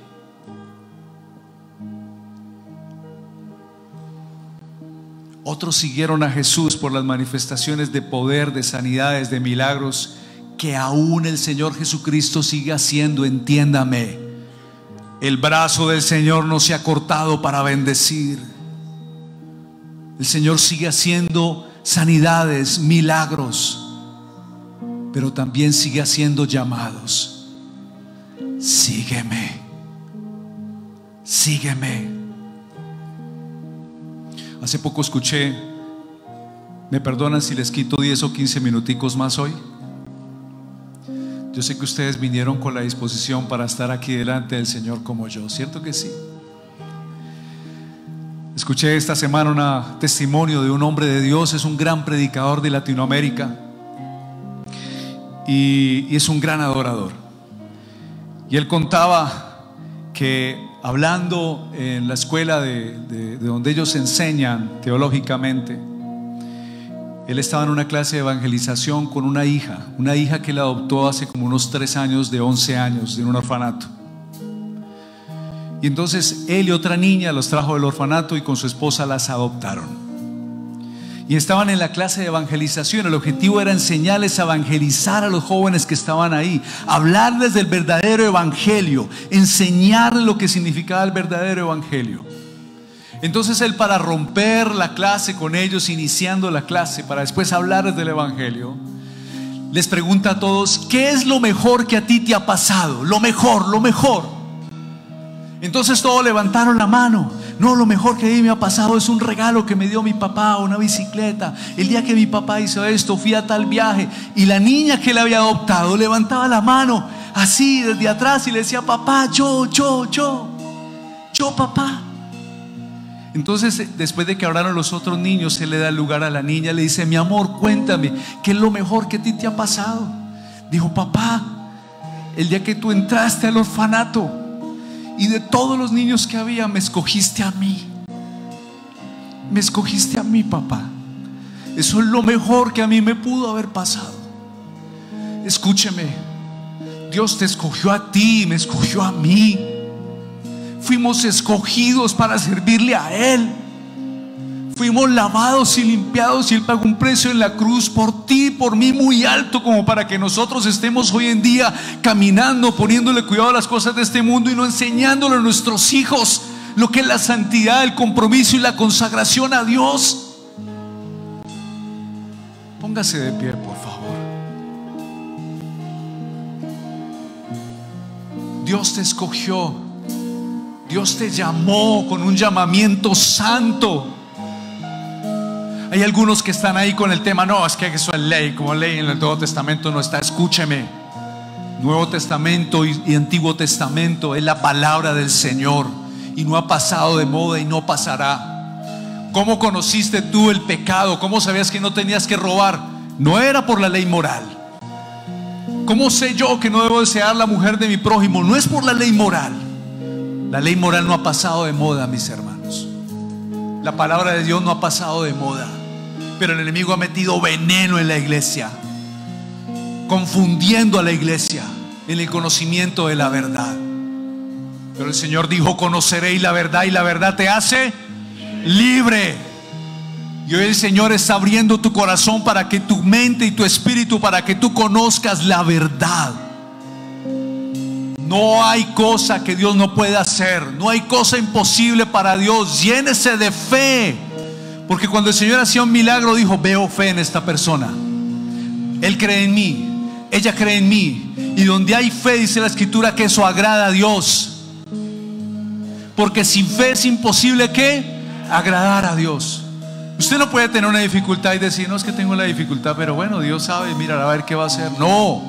Otros siguieron a Jesús por las manifestaciones de poder, de sanidades, de milagros que aún el Señor Jesucristo sigue haciendo. Entiéndame, el brazo del Señor no se ha cortado para bendecir. El Señor sigue haciendo sanidades, milagros, pero también sigue haciendo llamados. Sígueme. Sígueme. Hace poco escuché, me perdonan si les quito 10 o 15 minuticos más hoy. Yo sé que ustedes vinieron con la disposición para estar aquí delante del Señor como yo, ¿cierto que sí? Escuché esta semana un testimonio de un hombre de Dios. Es un gran predicador de Latinoamérica y es un gran adorador. Y él contaba que hablando en la escuela de donde ellos enseñan teológicamente, él estaba en una clase de evangelización con una hija que él adoptó hace como unos 3 años, de 11 años, de un orfanato. Y entonces él y otra niña los trajo del orfanato y con su esposa las adoptaron. Y estaban en la clase de evangelización. El objetivo era enseñarles a evangelizar a los jóvenes que estaban ahí, hablarles del verdadero evangelio, enseñarles lo que significaba el verdadero evangelio. Entonces él, para romper la clase con ellos, iniciando la clase, para después hablarles del evangelio, les pregunta a todos: ¿qué es lo mejor que a ti te ha pasado? Lo mejor, lo mejor. Entonces todos levantaron la mano. No, lo mejor que a mí me ha pasado es un regalo que me dio mi papá, una bicicleta. El día que mi papá hizo esto, fui a tal viaje. Y la niña que él había adoptado levantaba la mano así desde atrás y le decía: papá, yo papá. Entonces, después de que hablaron los otros niños, él le da el lugar a la niña. Le dice: mi amor, cuéntame, ¿qué es lo mejor que a ti te ha pasado? Dijo: papá, el día que tú entraste al orfanato y de todos los niños que había, me escogiste a mí. Me escogiste a mí, papá. Eso es lo mejor que a mí me pudo haber pasado. Escúcheme, Dios te escogió a ti, me escogió a mí. Fuimos escogidos para servirle a Él. Fuimos lavados y limpiados, y Él pagó un precio en la cruz por ti, por mí, muy alto, como para que nosotros estemos hoy en día caminando, poniéndole cuidado a las cosas de este mundo y no enseñándole a nuestros hijos lo que es la santidad, el compromiso y la consagración a Dios. Póngase de pie, por favor. Dios te escogió. Dios te llamó con un llamamiento santo. Hay algunos que están ahí con el tema: no, es que eso es ley, como ley en el Nuevo Testamento no está. Escúcheme, Nuevo Testamento y Antiguo Testamento es la palabra del Señor, y no ha pasado de moda y no pasará. ¿Cómo conociste tú el pecado? ¿Cómo sabías que no tenías que robar? No era por la ley moral. ¿Cómo sé yo que no debo desear la mujer de mi prójimo? No es por la ley moral. La ley moral no ha pasado de moda, mis hermanos. La palabra de Dios no ha pasado de moda. Pero el enemigo ha metido veneno en la iglesia, confundiendo a la iglesia en el conocimiento de la verdad. Pero el Señor dijo: conoceréis la verdad y la verdad te hace libre. Y hoy el Señor está abriendo tu corazón para que tu mente y tu espíritu, para que tú conozcas la verdad. No hay cosa que Dios no pueda hacer. No hay cosa imposible para Dios. Llénese de fe. Porque cuando el Señor hacía un milagro, dijo: veo fe en esta persona. Él cree en mí, ella cree en mí. Y donde hay fe, dice la Escritura, que eso agrada a Dios. Porque sin fe es imposible que agradar a Dios. Usted no puede tener una dificultad y decir: no, es que tengo la dificultad, pero bueno, Dios sabe, mira, a ver qué va a hacer. No,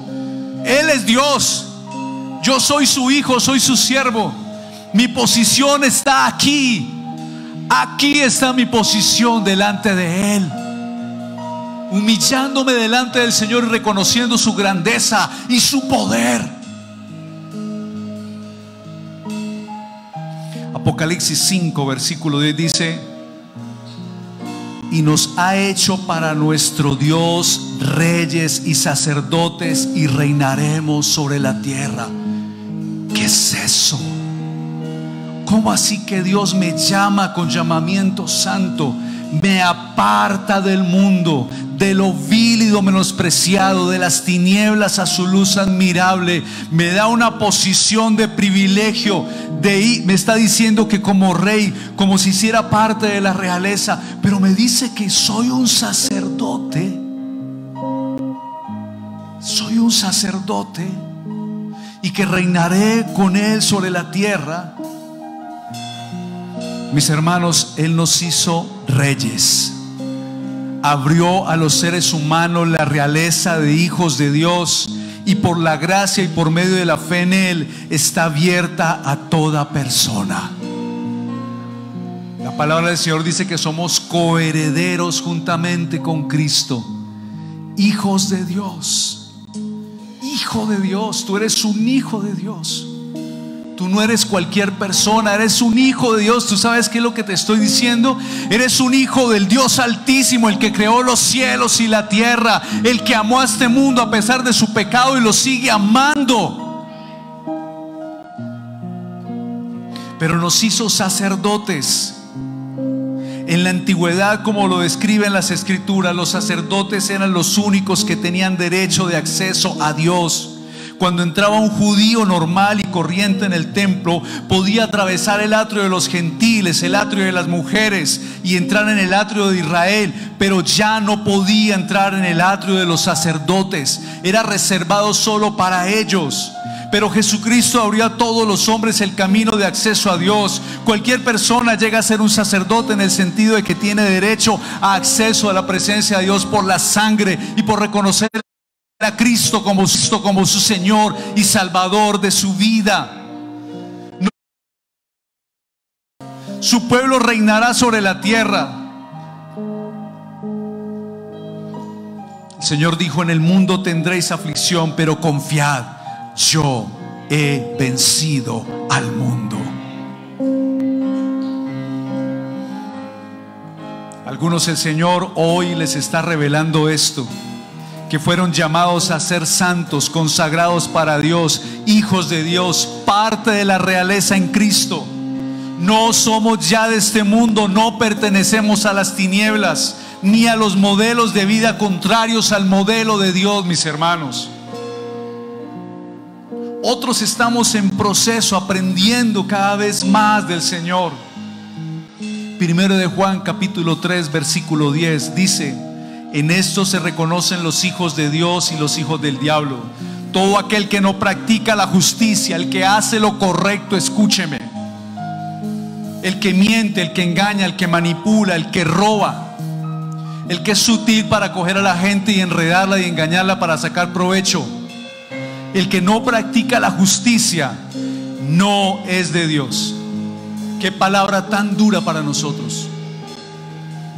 Él es Dios. Yo soy su hijo, soy su siervo. Mi posición está aquí. Aquí está mi posición delante de Él, humillándome delante del Señor y reconociendo su grandeza y su poder. Apocalipsis 5 versículo 10 dice: y nos ha hecho para nuestro Dios reyes y sacerdotes, y reinaremos sobre la tierra. ¿Qué es eso? ¿Cómo así que Dios me llama con llamamiento santo? Me aparta del mundo, de lo vil y lo menospreciado, de las tinieblas a su luz admirable. Me da una posición de privilegio. Me está diciendo que como rey, como si hiciera parte de la realeza, pero me dice que soy un sacerdote. Soy un sacerdote y que reinaré con Él sobre la tierra. Mis hermanos, Él nos hizo reyes. Abrió a los seres humanos la realeza de hijos de Dios, y por la gracia y por medio de la fe en Él está abierta a toda persona. La palabra del Señor dice que somos coherederos juntamente con Cristo, hijos de Dios. Hijo de Dios, tú eres un hijo de Dios. Tú no eres cualquier persona, eres un hijo de Dios. ¿Tú sabes qué es lo que te estoy diciendo? Eres un hijo del Dios Altísimo, el que creó los cielos y la tierra, el que amó a este mundo a pesar de su pecado y lo sigue amando. Pero nos hizo sacerdotes. En la antigüedad, como lo describen las Escrituras, los sacerdotes eran los únicos que tenían derecho de acceso a Dios. Cuando entraba un judío normal y corriente en el templo, podía atravesar el atrio de los gentiles, el atrio de las mujeres, y entrar en el atrio de Israel, pero ya no podía entrar en el atrio de los sacerdotes. Era reservado solo para ellos. Pero Jesucristo abrió a todos los hombres el camino de acceso a Dios. Cualquier persona llega a ser un sacerdote en el sentido de que tiene derecho a acceso a la presencia de Dios por la sangre y por reconocer a Cristo como su Señor y Salvador de su vida. Su pueblo reinará sobre la tierra. El Señor dijo: en el mundo tendréis aflicción, pero confiad, yo he vencido al mundo. Algunos el Señor hoy les está revelando esto, que fueron llamados a ser santos, consagrados para Dios, hijos de Dios, parte de la realeza en Cristo. No somos ya de este mundo, no pertenecemos a las tinieblas, ni a los modelos de vida contrarios al modelo de Dios, mis hermanos. Otros estamos en proceso, aprendiendo cada vez más del Señor. Primero de Juan capítulo 3 versículo 10 dice: en esto se reconocen los hijos de Dios y los hijos del diablo. Todo aquel que no practica la justicia, el que hace lo correcto, escúcheme, el que miente, el que engaña, el que manipula, el que roba, el que es sutil para coger a la gente y enredarla y engañarla para sacar provecho, el que no practica la justicia, no es de Dios. Qué palabra tan dura para nosotros.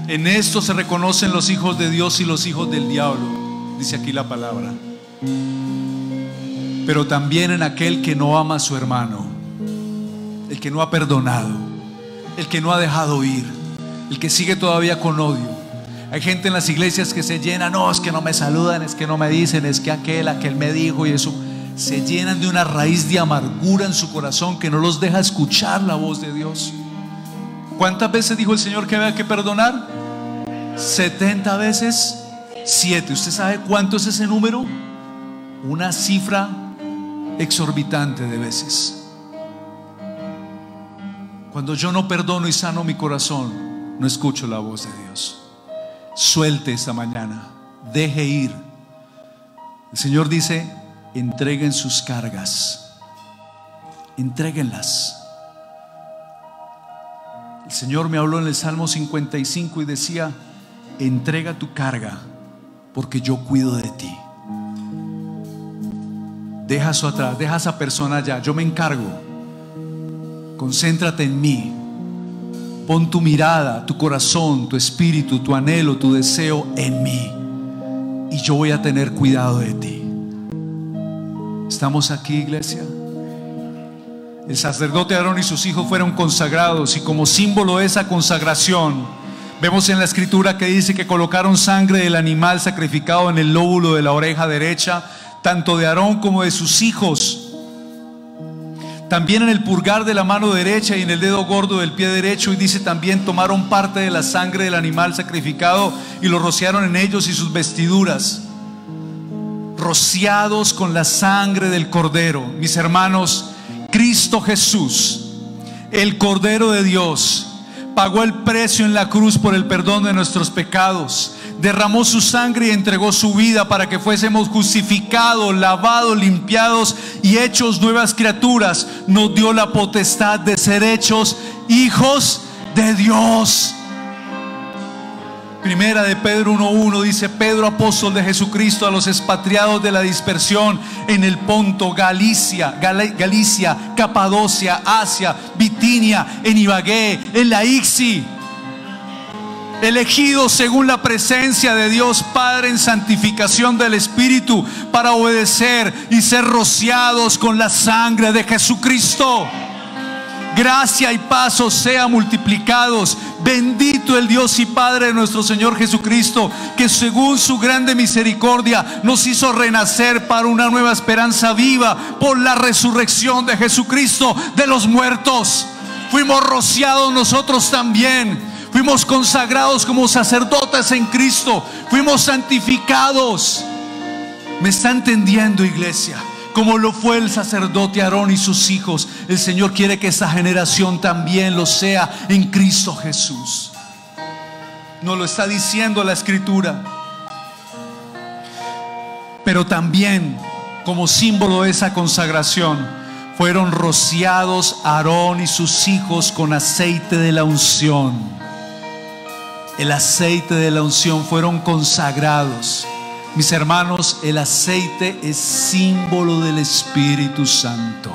En esto se reconocen los hijos de Dios y los hijos del diablo, dice aquí la palabra. Pero también en aquel que no ama a su hermano, el que no ha perdonado, el que no ha dejado ir, el que sigue todavía con odio. Hay gente en las iglesias que se llena: no, es que no me saludan, es que no me dicen, es que aquel me dijo y eso. se llenan de una raíz de amargura en su corazón que no los deja escuchar la voz de Dios. ¿Cuántas veces dijo el Señor que había que perdonar? 70 veces 7. ¿Usted sabe cuánto es ese número? Una cifra exorbitante de veces. Cuando yo no perdono y sano mi corazón, no escucho la voz de Dios. Suelte esta mañana, deje ir. El Señor dice: entreguen sus cargas, entréguenlas. El Señor me habló en el Salmo 55 y decía: entrega tu carga, porque yo cuido de ti. Deja eso atrás, deja a esa persona allá, yo me encargo. Concéntrate en mí. Pon tu mirada, tu corazón, tu espíritu, tu anhelo, tu deseo en mí, y yo voy a tener cuidado de ti. ¿Estamos aquí, iglesia? El sacerdote Aarón y sus hijos fueron consagrados, y como símbolo de esa consagración, vemos en la escritura que dice que colocaron sangre del animal sacrificado en el lóbulo de la oreja derecha, tanto de Aarón como de sus hijos. También en el pulgar de la mano derecha y en el dedo gordo del pie derecho. Y dice también: tomaron parte de la sangre del animal sacrificado y lo rociaron en ellos y sus vestiduras, rociados con la sangre del Cordero. Mis hermanos, Cristo Jesús, el Cordero de Dios, pagó el precio en la cruz por el perdón de nuestros pecados, derramó su sangre y entregó su vida para que fuésemos justificados, lavados, limpiados y hechos nuevas criaturas. Nos dio la potestad de ser hechos hijos de Dios. Primera de Pedro 1:1 dice: Pedro, apóstol de Jesucristo, a los expatriados de la dispersión en el Ponto, Galicia, Capadocia, Asia, Bitinia, en Ibagué, en la Ixi, elegidos según la presencia de Dios Padre en santificación del Espíritu, para obedecer y ser rociados con la sangre de Jesucristo. Gracia y paz os sea multiplicados. Bendito el Dios y Padre de nuestro Señor Jesucristo, que según su grande misericordia nos hizo renacer para una nueva esperanza viva por la resurrección de Jesucristo de los muertos. Fuimos rociados nosotros también. Fuimos consagrados como sacerdotes en Cristo. Fuimos santificados. ¿Me está entendiendo, iglesia? Como lo fue el sacerdote Aarón y sus hijos, el Señor quiere que esta generación también lo sea en Cristo Jesús. Nos lo está diciendo la Escritura. Pero también, como símbolo de esa consagración, fueron rociados Aarón y sus hijos con aceite de la unción. El aceite de la unción, fueron consagrados. Mis hermanos, el aceite es símbolo del Espíritu Santo.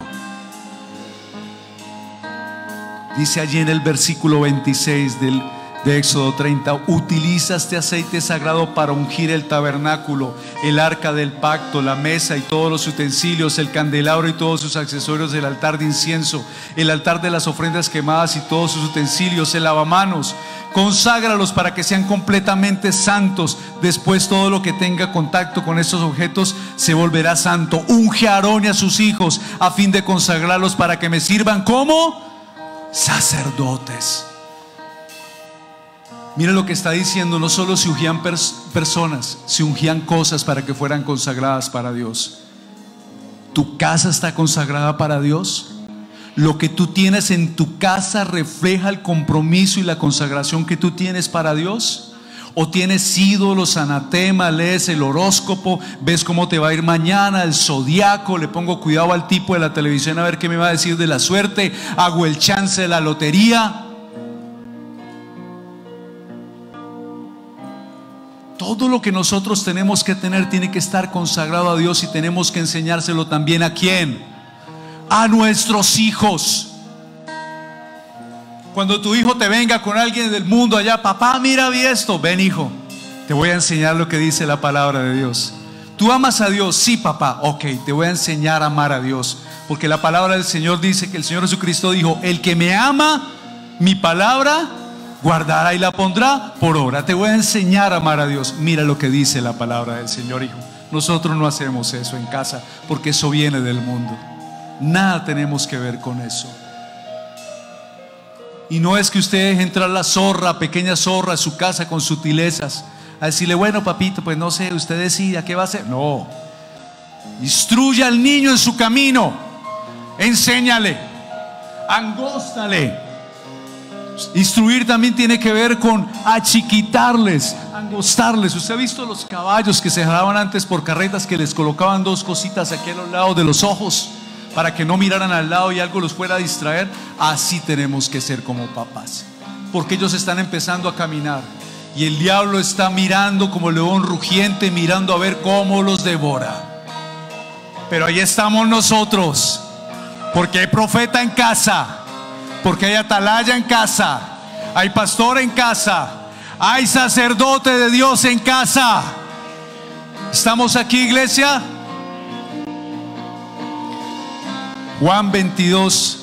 Dice allí en el versículo 26 de Éxodo 30: utiliza este aceite sagrado para ungir el tabernáculo, el arca del pacto, la mesa y todos los utensilios, el candelabro y todos sus accesorios, el altar de incienso, el altar de las ofrendas quemadas y todos sus utensilios, el lavamanos. Conságralos para que sean completamente santos. Después todo lo que tenga contacto con estos objetos se volverá santo. Unge a Aarón y a sus hijos a fin de consagrarlos para que me sirvan como sacerdotes. Mire lo que está diciendo: no solo se ungían personas, se ungían cosas para que fueran consagradas para Dios. ¿Tu casa está consagrada para Dios? ¿Lo que tú tienes en tu casa refleja el compromiso y la consagración que tú tienes para Dios? ¿O tienes ídolos, anatema, lees el horóscopo, ves cómo te va a ir mañana, el zodiaco, le pongo cuidado al tipo de la televisión a ver qué me va a decir de la suerte, hago el chance de la lotería? Todo lo que nosotros tenemos que tener tiene que estar consagrado a Dios, y tenemos que enseñárselo también ¿a quién? A nuestros hijos. Cuando tu hijo te venga con alguien del mundo allá: papá, mira, vi esto. Ven, hijo, te voy a enseñar lo que dice la palabra de Dios. ¿Tú amas a Dios? Sí, papá. Ok, te voy a enseñar a amar a Dios, porque la palabra del Señor dice que el Señor Jesucristo dijo: el que me ama, mi palabra guardará y la pondrá por obra. Te voy a enseñar a amar a Dios. Mira lo que dice la palabra del Señor, hijo. Nosotros no hacemos eso en casa porque eso viene del mundo. Nada tenemos que ver con eso. Y no es que usted deje entrar la zorra, pequeña zorra, a su casa con sutilezas, a decirle, bueno papito, pues no sé, usted decida qué va a hacer. No, instruya al niño en su camino, enséñale, angóstale. Instruir también tiene que ver con achiquitarles, angostarles. Usted ha visto los caballos que se jalaban antes por carretas, que les colocaban dos cositas aquí a los lados de los ojos para que no miraran al lado y algo los fuera a distraer. Así tenemos que ser como papás, porque ellos están empezando a caminar y el diablo está mirando como león rugiente, mirando a ver cómo los devora. Pero ahí estamos nosotros, porque hay profeta en casa, porque hay atalaya en casa, hay pastor en casa, hay sacerdote de Dios en casa. ¿Estamos aquí, iglesia? Juan 22,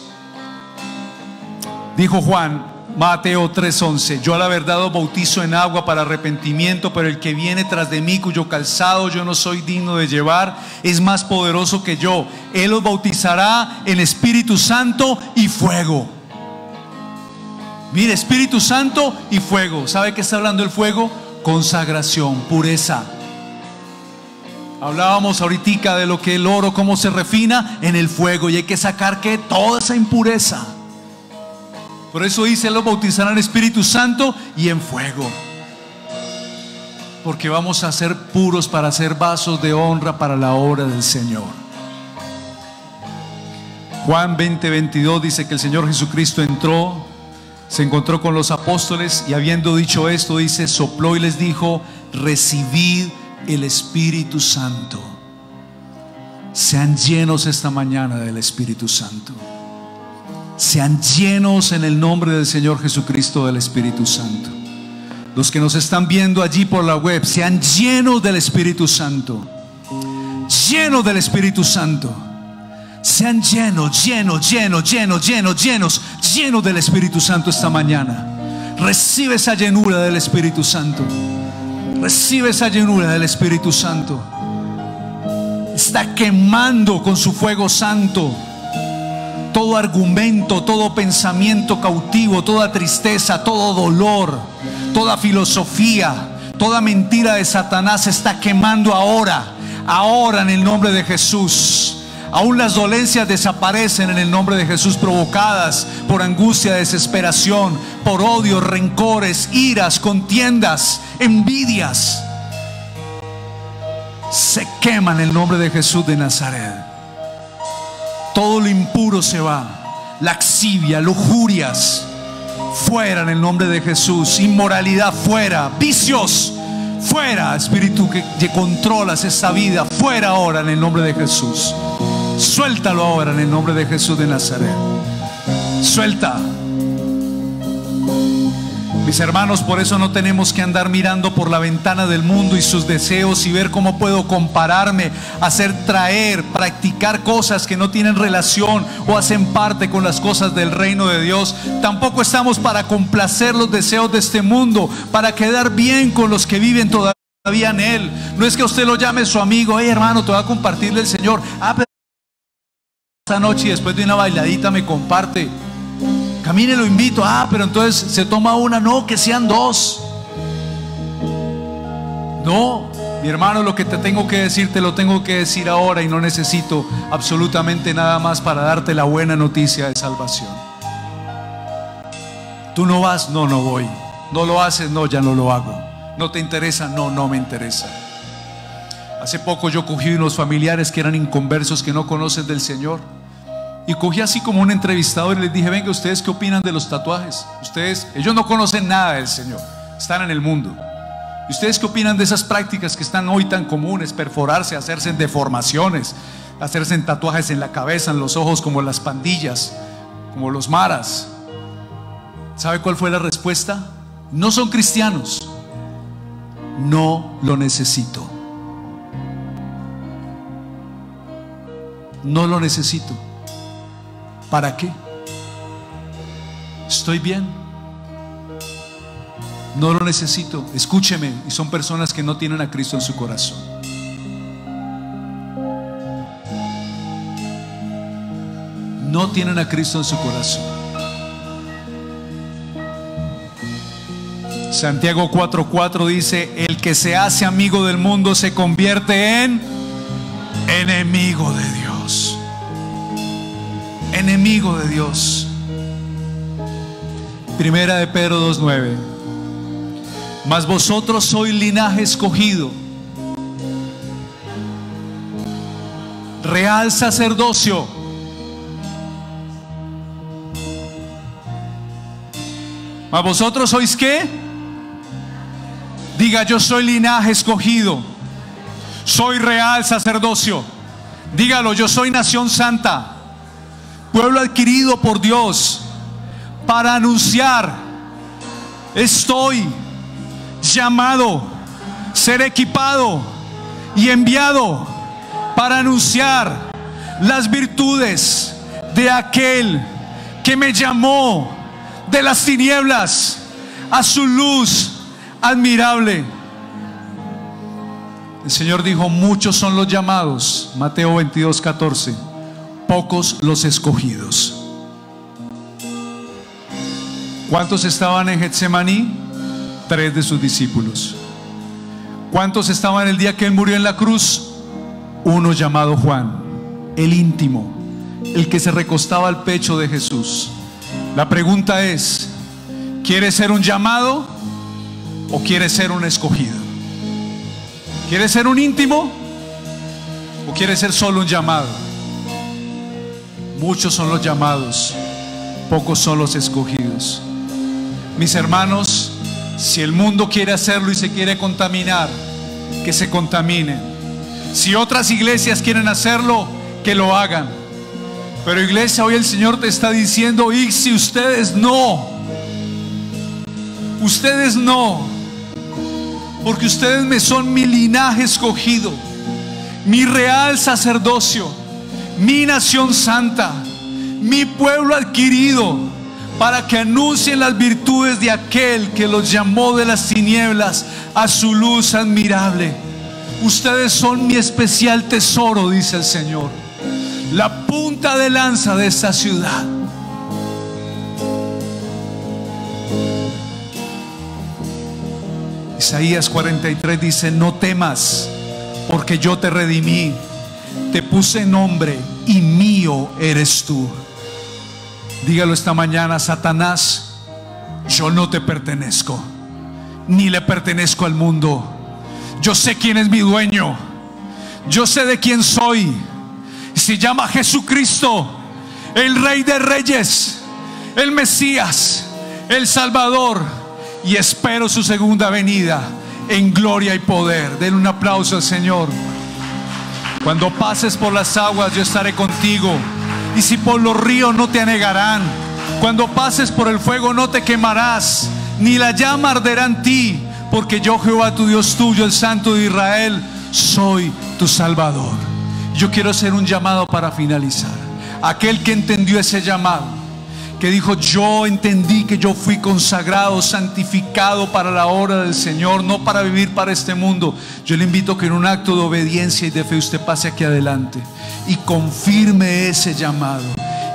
dijo Juan, Mateo 3:11, yo a la verdad os bautizo en agua para arrepentimiento, pero el que viene tras de mí, cuyo calzado yo no soy digno de llevar, es más poderoso que yo. Él os bautizará en Espíritu Santo y fuego. Mire, Espíritu Santo y fuego. ¿Sabe qué está hablando el fuego? Consagración, pureza. Hablábamos ahorita de lo que el oro, cómo se refina en el fuego, y hay que sacar que toda esa impureza. Por eso dice, los bautizarán en Espíritu Santo y en fuego, porque vamos a ser puros para ser vasos de honra para la obra del Señor. Juan 20:22 dice que el Señor Jesucristo entró, se encontró con los apóstoles y habiendo dicho esto, dice, sopló y les dijo, recibid el Espíritu Santo. Sean llenos esta mañana del Espíritu Santo. Sean llenos en el nombre del Señor Jesucristo del Espíritu Santo. Los que nos están viendo allí por la web, sean llenos del Espíritu Santo. Llenos del Espíritu Santo. Sean llenos del Espíritu Santo esta mañana. Recibe esa llenura del Espíritu Santo. Recibe esa llenura del Espíritu Santo. Está quemando con su fuego santo todo argumento, todo pensamiento cautivo, toda tristeza, todo dolor, toda filosofía, toda mentira de Satanás. Está quemando ahora en el nombre de Jesús. Aún las dolencias desaparecen en el nombre de Jesús, provocadas por angustia, desesperación, por odio, rencores, iras, contiendas, envidias. Se quema en el nombre de Jesús de Nazaret. Todo lo impuro se va, laxivia, lujurias, fuera en el nombre de Jesús. Inmoralidad fuera, vicios fuera, espíritu que controlas esta vida, fuera ahora en el nombre de Jesús. Suéltalo ahora en el nombre de Jesús de Nazaret. Suelta. Mis hermanos, por eso no tenemos que andar mirando por la ventana del mundo y sus deseos y ver cómo puedo compararme, practicar cosas que no tienen relación o hacen parte con las cosas del reino de Dios. Tampoco estamos para complacer los deseos de este mundo, para quedar bien con los que viven todavía en él. No es que usted lo llame su amigo, hey hermano, te voy a compartirle el Señor. Pero esta noche después de una bailadita me comparte. Camine, lo invito. Pero entonces se toma una. No, que sean dos. No, mi hermano, lo que te tengo que decir, te lo tengo que decir ahora, y no necesito absolutamente nada más para darte la buena noticia de salvación. Tú no vas, no voy. No lo haces, no, ya no lo hago. No te interesa, no me interesa. Hace poco yo cogí unos familiares que eran inconversos, que no conocen del Señor, y cogí así como un entrevistador y les dije, venga, ¿ustedes qué opinan de los tatuajes? Ellos no conocen nada del Señor, están en el mundo. ¿Y ustedes qué opinan de esas prácticas que están hoy tan comunes? Perforarse, hacerse deformaciones, hacerse tatuajes en la cabeza, en los ojos, como las pandillas, como los maras. ¿Sabe cuál fue la respuesta? No son cristianos. No lo necesito. No lo necesito. ¿Para qué? Estoy bien. No lo necesito. Escúcheme, y son personas que no tienen a Cristo en su corazón. no tienen a Cristo en su corazón. Santiago 4:4 dice: el que se hace amigo del mundo se convierte en enemigo de Dios. Enemigo de Dios. Primera de Pedro 2:9: mas vosotros sois linaje escogido, real sacerdocio, mas vosotros sois ¿qué? Diga: yo soy linaje escogido, soy real sacerdocio. Dígalo: yo soy nación santa, pueblo adquirido por Dios, para anunciar. Estoy llamado, ser equipado y enviado para anunciar las virtudes de aquel que me llamó de las tinieblas a su luz admirable. El Señor dijo: muchos son los llamados, Mateo 22:14, pocos los escogidos. ¿Cuántos estaban en Getsemaní? 3 de sus discípulos. ¿Cuántos estaban el día que Él murió en la cruz? Uno llamado Juan, el íntimo, el que se recostaba al pecho de Jesús. La pregunta es: ¿quieres ser un llamado o quieres ser un escogido? ¿Quieres ser un íntimo o quieres ser solo un llamado? Muchos son los llamados, pocos son los escogidos. Mis hermanos, si el mundo quiere hacerlo y se quiere contaminar, que se contaminen. Si otras iglesias quieren hacerlo, que lo hagan. Pero iglesia, hoy el Señor te está diciendo: y si ustedes no, porque ustedes me son mi linaje escogido, mi real sacerdocio, mi nación santa, mi pueblo adquirido, para que anuncien las virtudes de aquel que los llamó de las tinieblas a su luz admirable. Ustedes son mi especial tesoro, dice el Señor, la punta de lanza de esta ciudad. Isaías 43 dice: no temas, porque yo te redimí, te puse nombre y mío eres tú. Dígalo esta mañana: Satanás, yo no te pertenezco, ni le pertenezco al mundo. Yo sé quién es mi dueño, yo sé de quién soy. Se llama Jesucristo, el Rey de Reyes, el Mesías, el Salvador, y espero su segunda venida en gloria y poder. Denle un aplauso al Señor. Cuando pases por las aguas, yo estaré contigo, y si por los ríos, no te anegarán. Cuando pases por el fuego, no te quemarás, ni la llama arderá en ti, porque yo, Jehová tu Dios tuyo, el Santo de Israel, soy tu Salvador. Yo quiero hacer un llamado para finalizar. Aquel que entendió ese llamado, que dijo: yo entendí que yo fui consagrado, santificado para la obra del Señor, no para vivir para este mundo. Yo le invito a que en un acto de obediencia y de fe usted pase aquí adelante y confirme ese llamado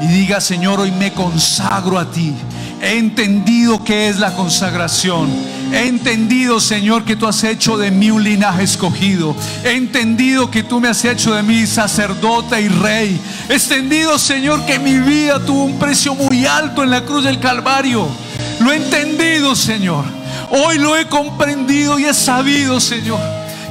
y diga: Señor, hoy me consagro a ti. He entendido qué es la consagración. He entendido, Señor, que tú has hecho de mí un linaje escogido. He entendido que tú me has hecho de mí sacerdote y rey. He entendido, Señor, que mi vida tuvo un precio muy alto en la cruz del Calvario. Lo he entendido, Señor. Hoy lo he comprendido y he sabido, Señor,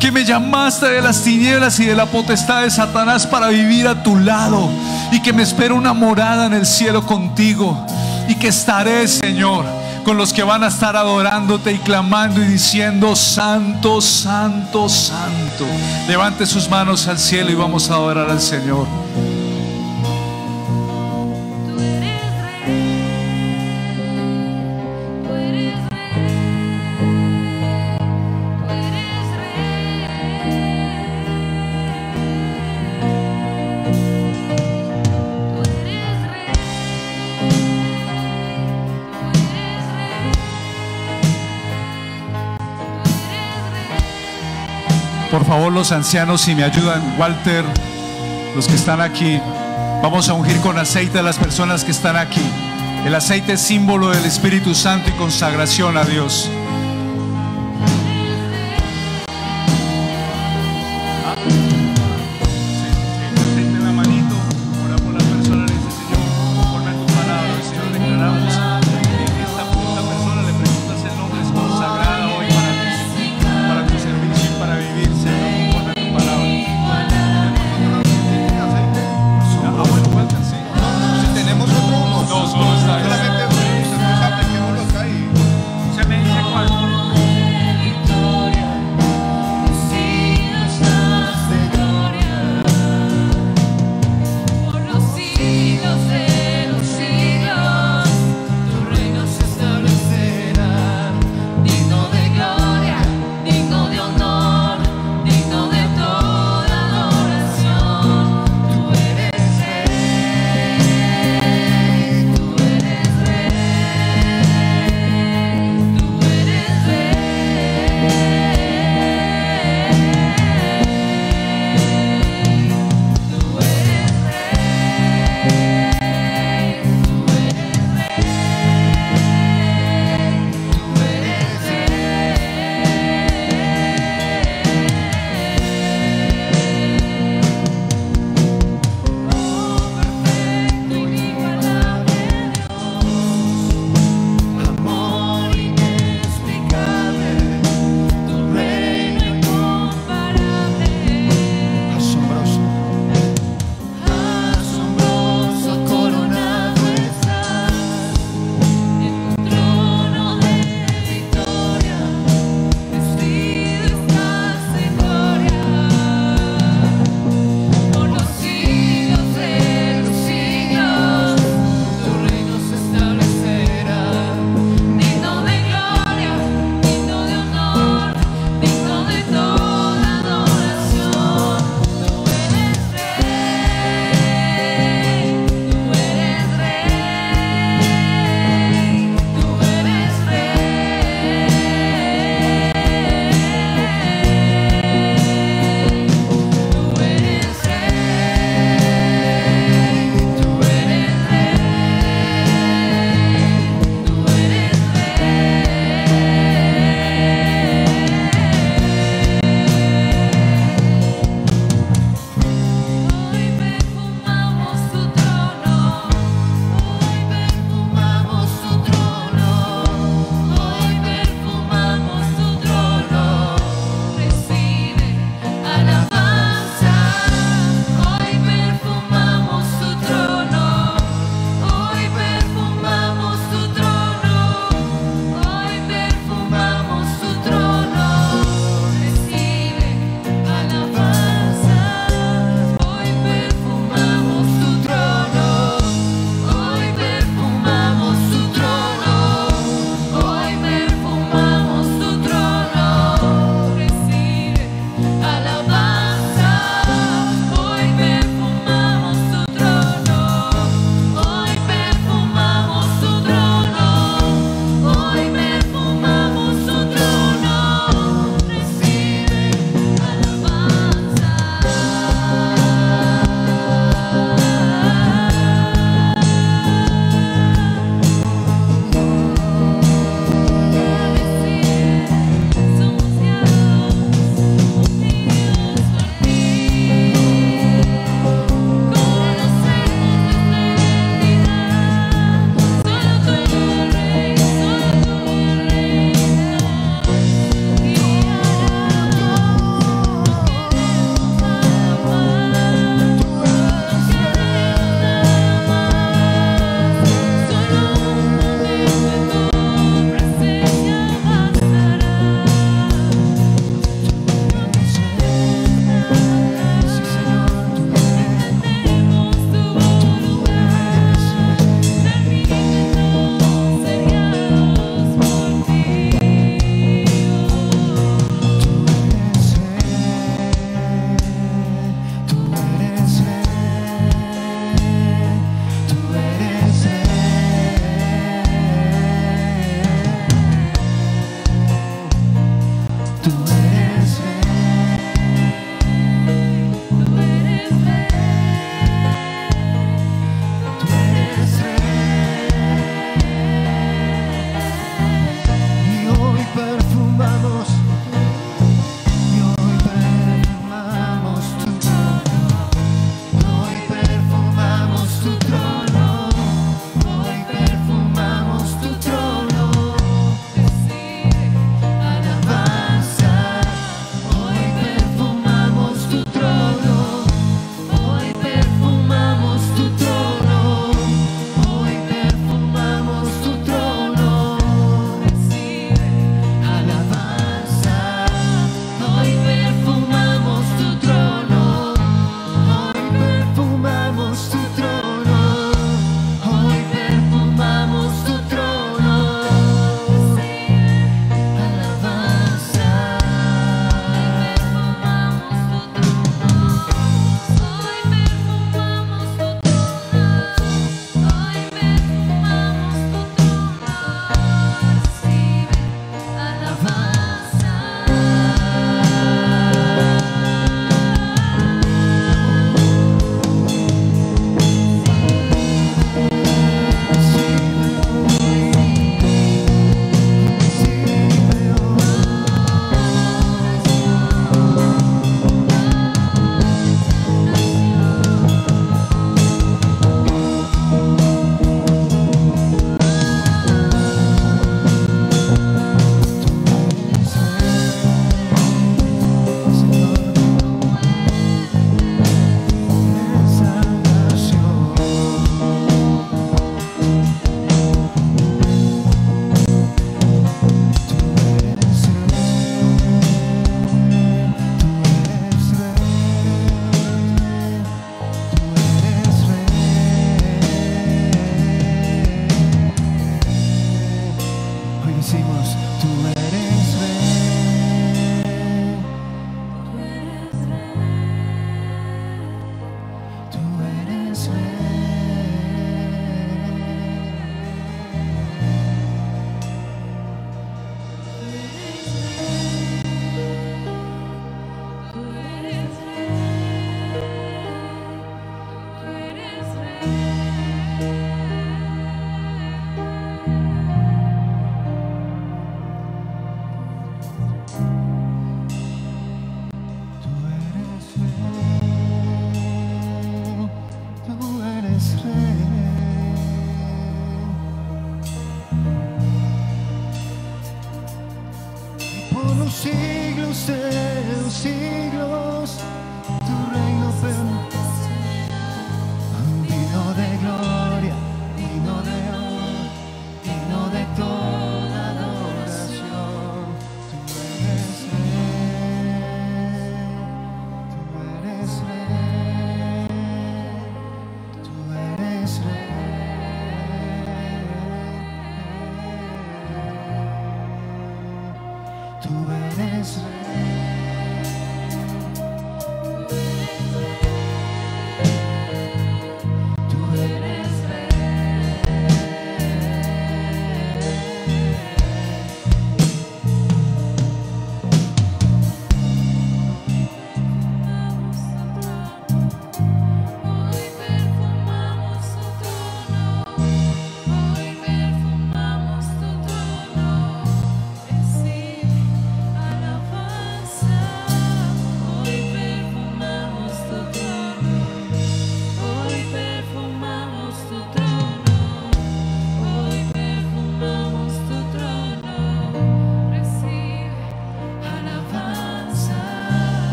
que me llamaste de las tinieblas y de la potestad de Satanás para vivir a tu lado, y que me espera una morada en el cielo contigo, y que estaré, Señor, con los que van a estar adorándote y clamando y diciendo: santo, santo, santo. Levante sus manos al cielo y vamos a adorar al Señor. Por favor, los ancianos, si me ayudan, Walter, los que están aquí, Vamos a ungir con aceite a las personas que están aquí. El aceite es símbolo del Espíritu Santo y consagración a Dios. Solamente, pues, apliquémoslos ahí. Se me dice cuál.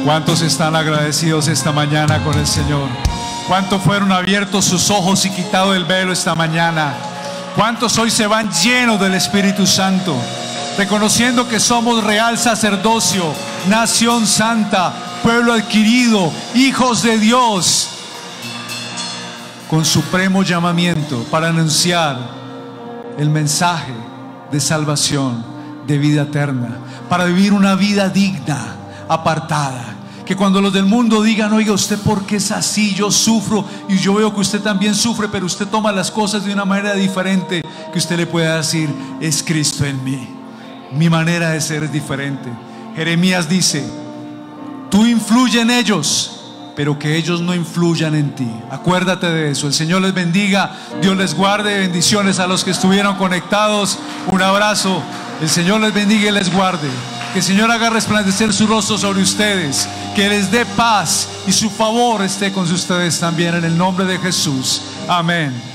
¿Cuántos están agradecidos esta mañana con el Señor? ¿Cuántos fueron abiertos sus ojos y quitado el velo esta mañana? ¿Cuántos hoy se van llenos del Espíritu Santo, reconociendo que somos real sacerdocio, nación santa, pueblo adquirido, hijos de Dios, con supremo llamamiento para anunciar el mensaje de salvación, de vida eterna, para vivir una vida digna, apartada? Que cuando los del mundo digan: oiga, ¿usted por qué es así? Yo sufro y yo veo que usted también sufre, pero usted toma las cosas de una manera diferente, que usted le pueda decir: es Cristo en mí, mi manera de ser es diferente. Jeremías dice: tú influye en ellos, pero que ellos no influyan en ti. Acuérdate de eso. El Señor les bendiga, Dios les guarde. Bendiciones a los que estuvieron conectados. Un abrazo. El Señor les bendiga y les guarde. Que el Señor haga resplandecer su rostro sobre ustedes, que les dé paz y su favor esté con ustedes también, en el nombre de Jesús. Amén.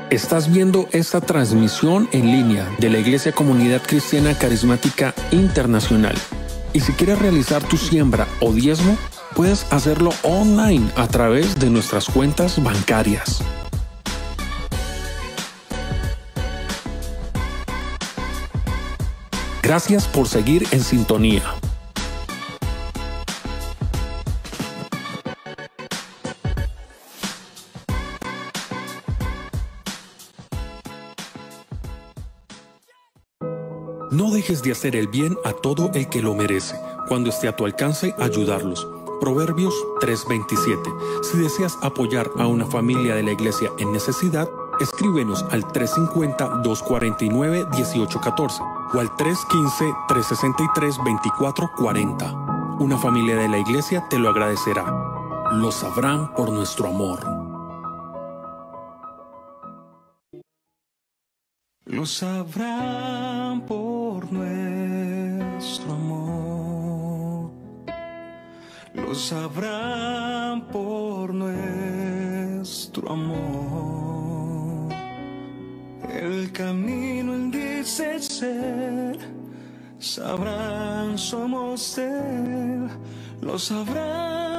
Estás viendo esta transmisión en línea de la Iglesia Comunidad Cristiana Carismática Internacional. Y si quieres realizar tu siembra o diezmo, puedes hacerlo online a través de nuestras cuentas bancarias. Gracias por seguir en sintonía. No dejes de hacer el bien a todo el que lo merece. Cuando esté a tu alcance, ayudarlos. Proverbios 3:27. Si deseas apoyar a una familia de la iglesia en necesidad, escríbenos al 350-249-1814 o al 315-363-2440. Una familia de la iglesia te lo agradecerá. Lo sabrán por nuestro amor. Lo sabrán por nuestro amor, lo sabrán por nuestro amor. El camino Él dice ser, sabrán somos de Él, lo sabrán